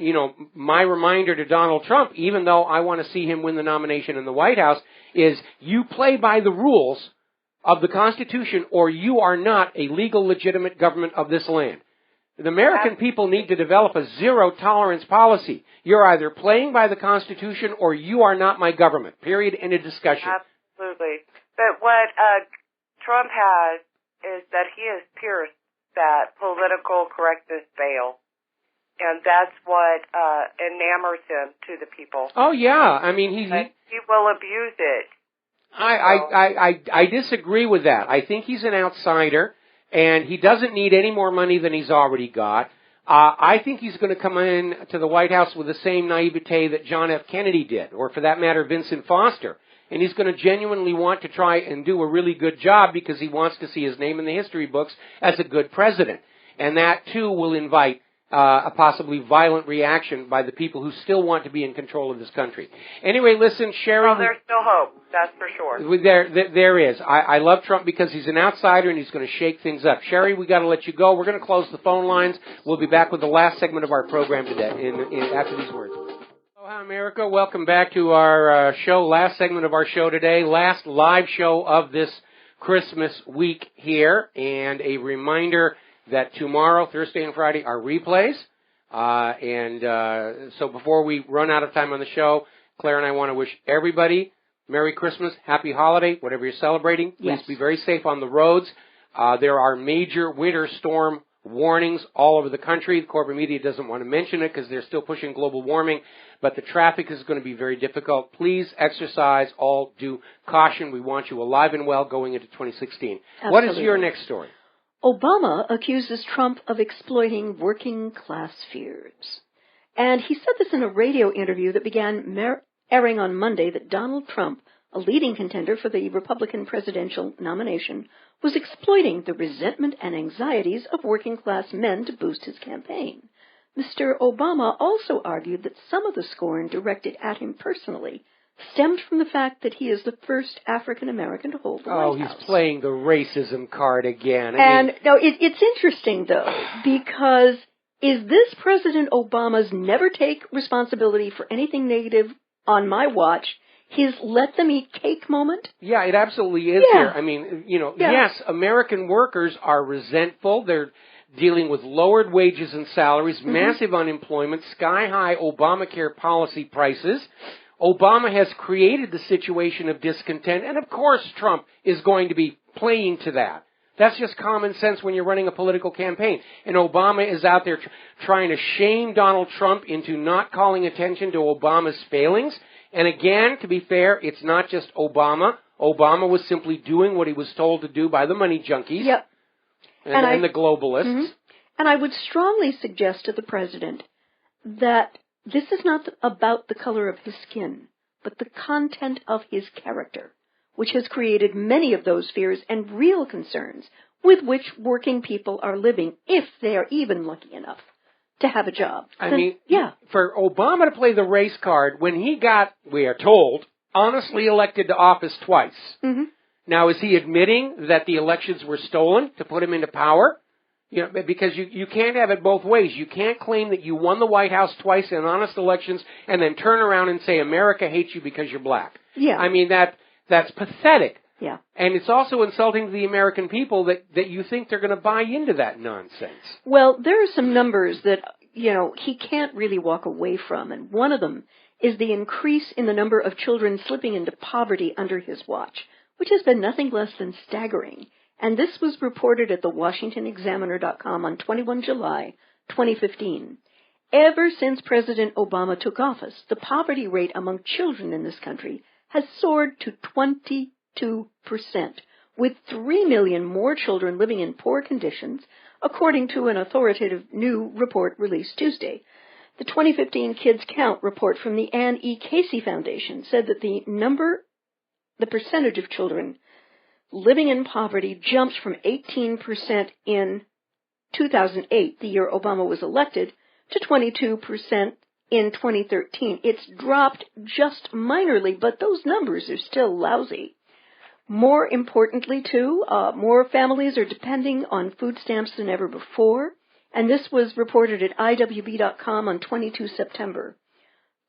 my reminder to Donald Trump, even though I want to see him win the nomination in the White House, is you play by the rules of the Constitution, or you are not a legal, legitimate government of this land. The American people need to develop a zero-tolerance policy. You're either playing by the Constitution or you are not my government. Period. End of discussion. Absolutely. But what Trump has is that he has pierced that political correctness veil. And that's what enamors him to the people. Oh, yeah. I mean, he will abuse it. I disagree with that. I think he's an outsider, and he doesn't need any more money than he's already got. I think he's going to come in to the White House with the same naivete that John F. Kennedy did, or for that matter, Vincent Foster. and he's going to genuinely want to try and do a really good job because he wants to see his name in the history books as a good president. And that, too, will invite a possibly violent reaction by the people who still want to be in control of this country. Anyway, listen, Sherry. Well, there's still hope, that's for sure. There is. I love Trump because he's an outsider and he's going to shake things up. Sherry, we got to let you go. We're going to close the phone lines. We'll be back with the last segment of our program today after these words. Hi, America. Welcome back to our show, last segment of our show today, last live show of this Christmas week here, and a reminder that tomorrow, Thursday and Friday, are replays. So before we run out of time on the show, Claire and I want to wish everybody Merry Christmas, Happy Holiday, whatever you're celebrating. Please be very safe on the roads. There are major winter storm warnings all over the country. The corporate media doesn't want to mention it because they're still pushing global warming, but the traffic is going to be very difficult. Please exercise all due caution. We want you alive and well going into 2016. Absolutely. What is your next story? Obama accuses Trump of exploiting working class fears. And he said this in a radio interview that began airing on Monday that Donald Trump, a leading contender for the Republican presidential nomination, was exploiting the resentment and anxieties of working class men to boost his campaign. Mr. Obama also argued that some of the scorn directed at him personally stemmed from the fact that he is the first African-American to hold the White House. He's playing the racism card again. It's interesting, though, because is this President Obama's never take responsibility for anything negative on my watch, his let them eat cake moment? Yeah, it absolutely is here. I mean, yes, American workers are resentful. They're dealing with lowered wages and salaries, massive unemployment, sky-high Obamacare policy prices. Obama has created the situation of discontent, and of course Trump is going to be playing to that. That's just common sense when you're running a political campaign. And Obama is out there trying to shame Donald Trump into not calling attention to Obama's failings. And again, to be fair, it's not just Obama. Obama was simply doing what he was told to do by the money junkies and the globalists. And I would strongly suggest to the president that this is not about the color of his skin, but the content of his character, which has created many of those fears and real concerns with which working people are living, if they are even lucky enough to have a job. For Obama to play the race card when he got, we are told, honestly elected to office twice. Now, is he admitting that the elections were stolen to put him into power? Because you can't have it both ways. You can't claim that you won the White House twice in honest elections and then turn around and say America hates you because you're black. I mean, that's pathetic. And it's also insulting to the American people that you think they're going to buy into that nonsense. Well, there are some numbers that, he can't really walk away from, and one of them is the increase in the number of children slipping into poverty under his watch, which has been nothing less than staggering. And this was reported at the WashingtonExaminer.com on 21 July 2015. Ever since President Obama took office, the poverty rate among children in this country has soared to 22%, with 3 million more children living in poor conditions, according to an authoritative new report released Tuesday. The 2015 Kids Count report from the Ann E. Casey Foundation said that the percentage of children living in poverty jumped from 18% in 2008, the year Obama was elected, to 22% in 2013. It's dropped just minorly, but those numbers are still lousy. More importantly, too, more families are depending on food stamps than ever before, and this was reported at IWB.com on 22 September.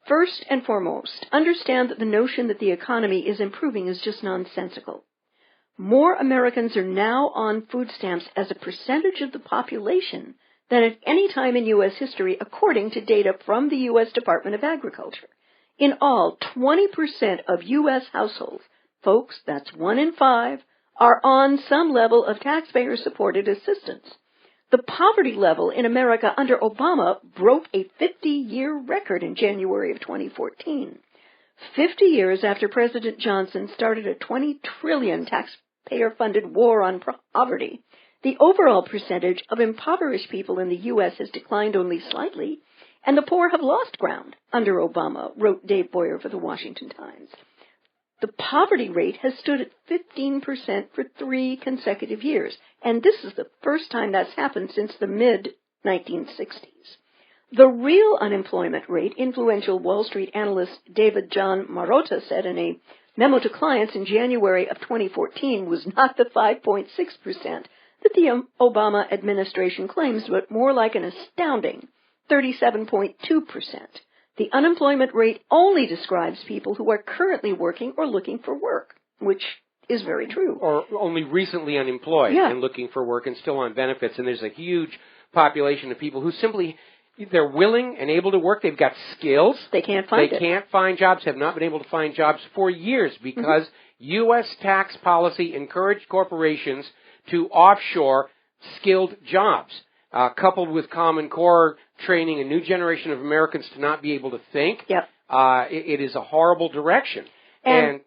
First and foremost, understand that the notion that the economy is improving is just nonsensical. More Americans are now on food stamps as a percentage of the population than at any time in U.S. history, according to data from the U.S. Department of Agriculture. In all, 20% of U.S. households, folks, that's 1 in 5, are on some level of taxpayer-supported assistance. The poverty level in America under Obama broke a 50-year record in January of 2014. 50 years after President Johnson started a $20 trillion taxpayer-funded war on poverty, the overall percentage of impoverished people in the U.S. has declined only slightly, and the poor have lost ground under Obama, wrote Dave Boyer for the Washington Times. The poverty rate has stood at 15% for 3 consecutive years, and this is the first time that's happened since the mid-1960s. The real unemployment rate, influential Wall Street analyst David John Marotta said in a memo to clients in January of 2014, was not the 5.6% that the Obama administration claims, but more like an astounding 37.2%. The unemployment rate only describes people who are currently working or looking for work, which is very true. Or only recently unemployed and looking for work and still on benefits. And there's a huge population of people who simply, they're willing and able to work. They've got skills. They can't find They can't find jobs, have not been able to find jobs for years because U.S. tax policy encouraged corporations to offshore skilled jobs. Coupled with Common Core training a new generation of Americans to not be able to think, it is a horrible direction. And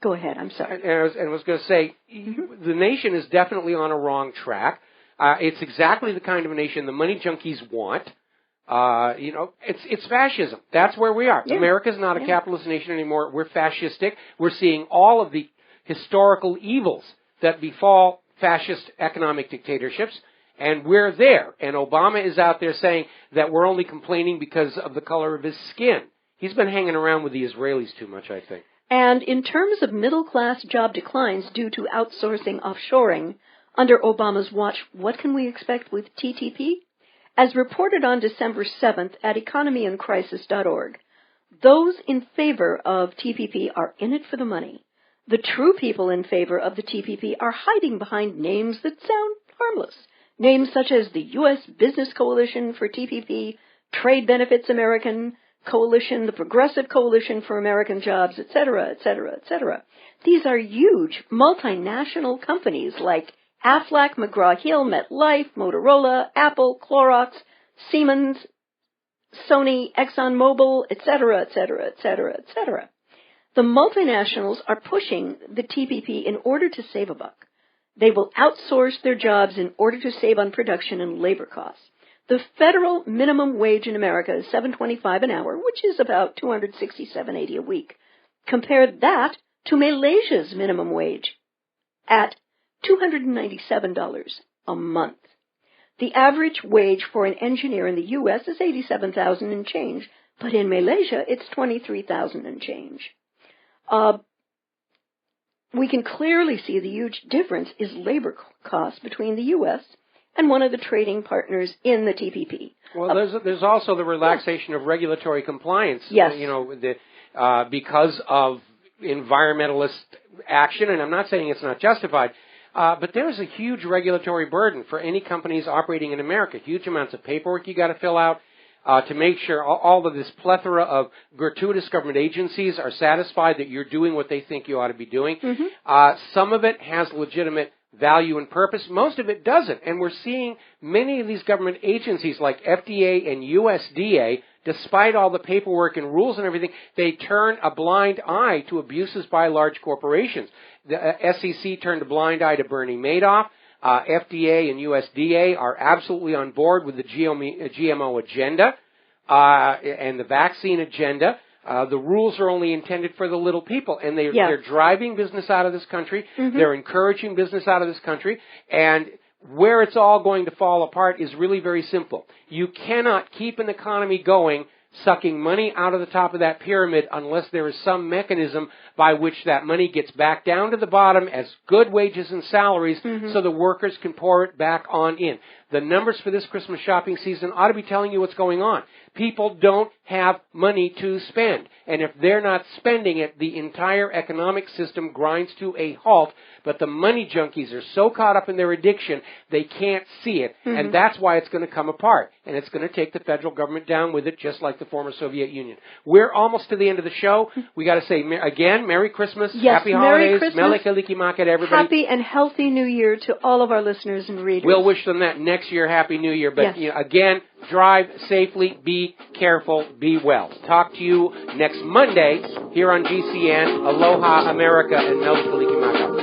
go ahead, I'm sorry. And I was going to say, the nation is definitely on a wrong track. It's exactly the kind of a nation the money junkies want. It's fascism. That's where we are. America's not a capitalist nation anymore. We're fascistic. We're seeing all of the historical evils that befall fascist economic dictatorships. And we're there. And Obama is out there saying that we're only complaining because of the color of his skin. He's been hanging around with the Israelis too much, I think. And in terms of middle-class job declines due to outsourcing offshoring, under Obama's watch, what can we expect with TTP? As reported on December 7th at economyincrisis.org, those in favor of TPP are in it for the money. The true people in favor of the TPP are hiding behind names that sound harmless. Names such as the U.S. Business Coalition for TPP, Trade Benefits American Coalition, the Progressive Coalition for American Jobs, etc., etc., etc. These are huge multinational companies like Aflac, McGraw-Hill, MetLife, Motorola, Apple, Clorox, Siemens, Sony, ExxonMobil, etc., etc., etc., etc. The multinationals are pushing the TPP in order to save a buck. They will outsource their jobs in order to save on production and labor costs. The federal minimum wage in America is $7.25 an hour, which is about $267.80 a week. Compare that to Malaysia's minimum wage at $297 a month. The average wage for an engineer in the U.S. is $87,000 and change, but in Malaysia it's $23,000 and change. We can clearly see the huge difference is labor costs between the U.S. and one of the trading partners in the TPP. Well, there's also the relaxation of regulatory compliance. Yes. Because of environmentalist action, and I'm not saying it's not justified, but there's a huge regulatory burden for any companies operating in America. Huge amounts of paperwork you got to fill out. To make sure all of this plethora of gratuitous government agencies are satisfied that you're doing what they think you ought to be doing. Some of it has legitimate value and purpose. Most of it doesn't. And we're seeing many of these government agencies like FDA and USDA, despite all the paperwork and rules and everything, they turn a blind eye to abuses by large corporations. The SEC turned a blind eye to Bernie Madoff. FDA and USDA are absolutely on board with the GMO agenda and the vaccine agenda. The rules are only intended for the little people, and they're driving business out of this country. They're encouraging business out of this country, and where it's all going to fall apart is really very simple. You cannot keep an economy going sucking money out of the top of that pyramid unless there is some mechanism by which that money gets back down to the bottom as good wages and salaries so the workers can pour it back on in. The numbers for this Christmas shopping season ought to be telling you what's going on. People don't have money to spend. And if they're not spending it, the entire economic system grinds to a halt. But the money junkies are so caught up in their addiction, they can't see it. And that's why it's going to come apart. And it's going to take the federal government down with it, just like the former Soviet Union. We're almost to the end of the show. We got to say, again, Merry Christmas, Happy Holidays, Mele Kalikimaka to everybody. Happy and healthy New Year to all of our listeners and readers. We'll wish them that next year, Happy New Year. But again, drive safely, be careful, be well. Talk to you next Monday here on GCN. Aloha, America, and Mele Kalikimaka.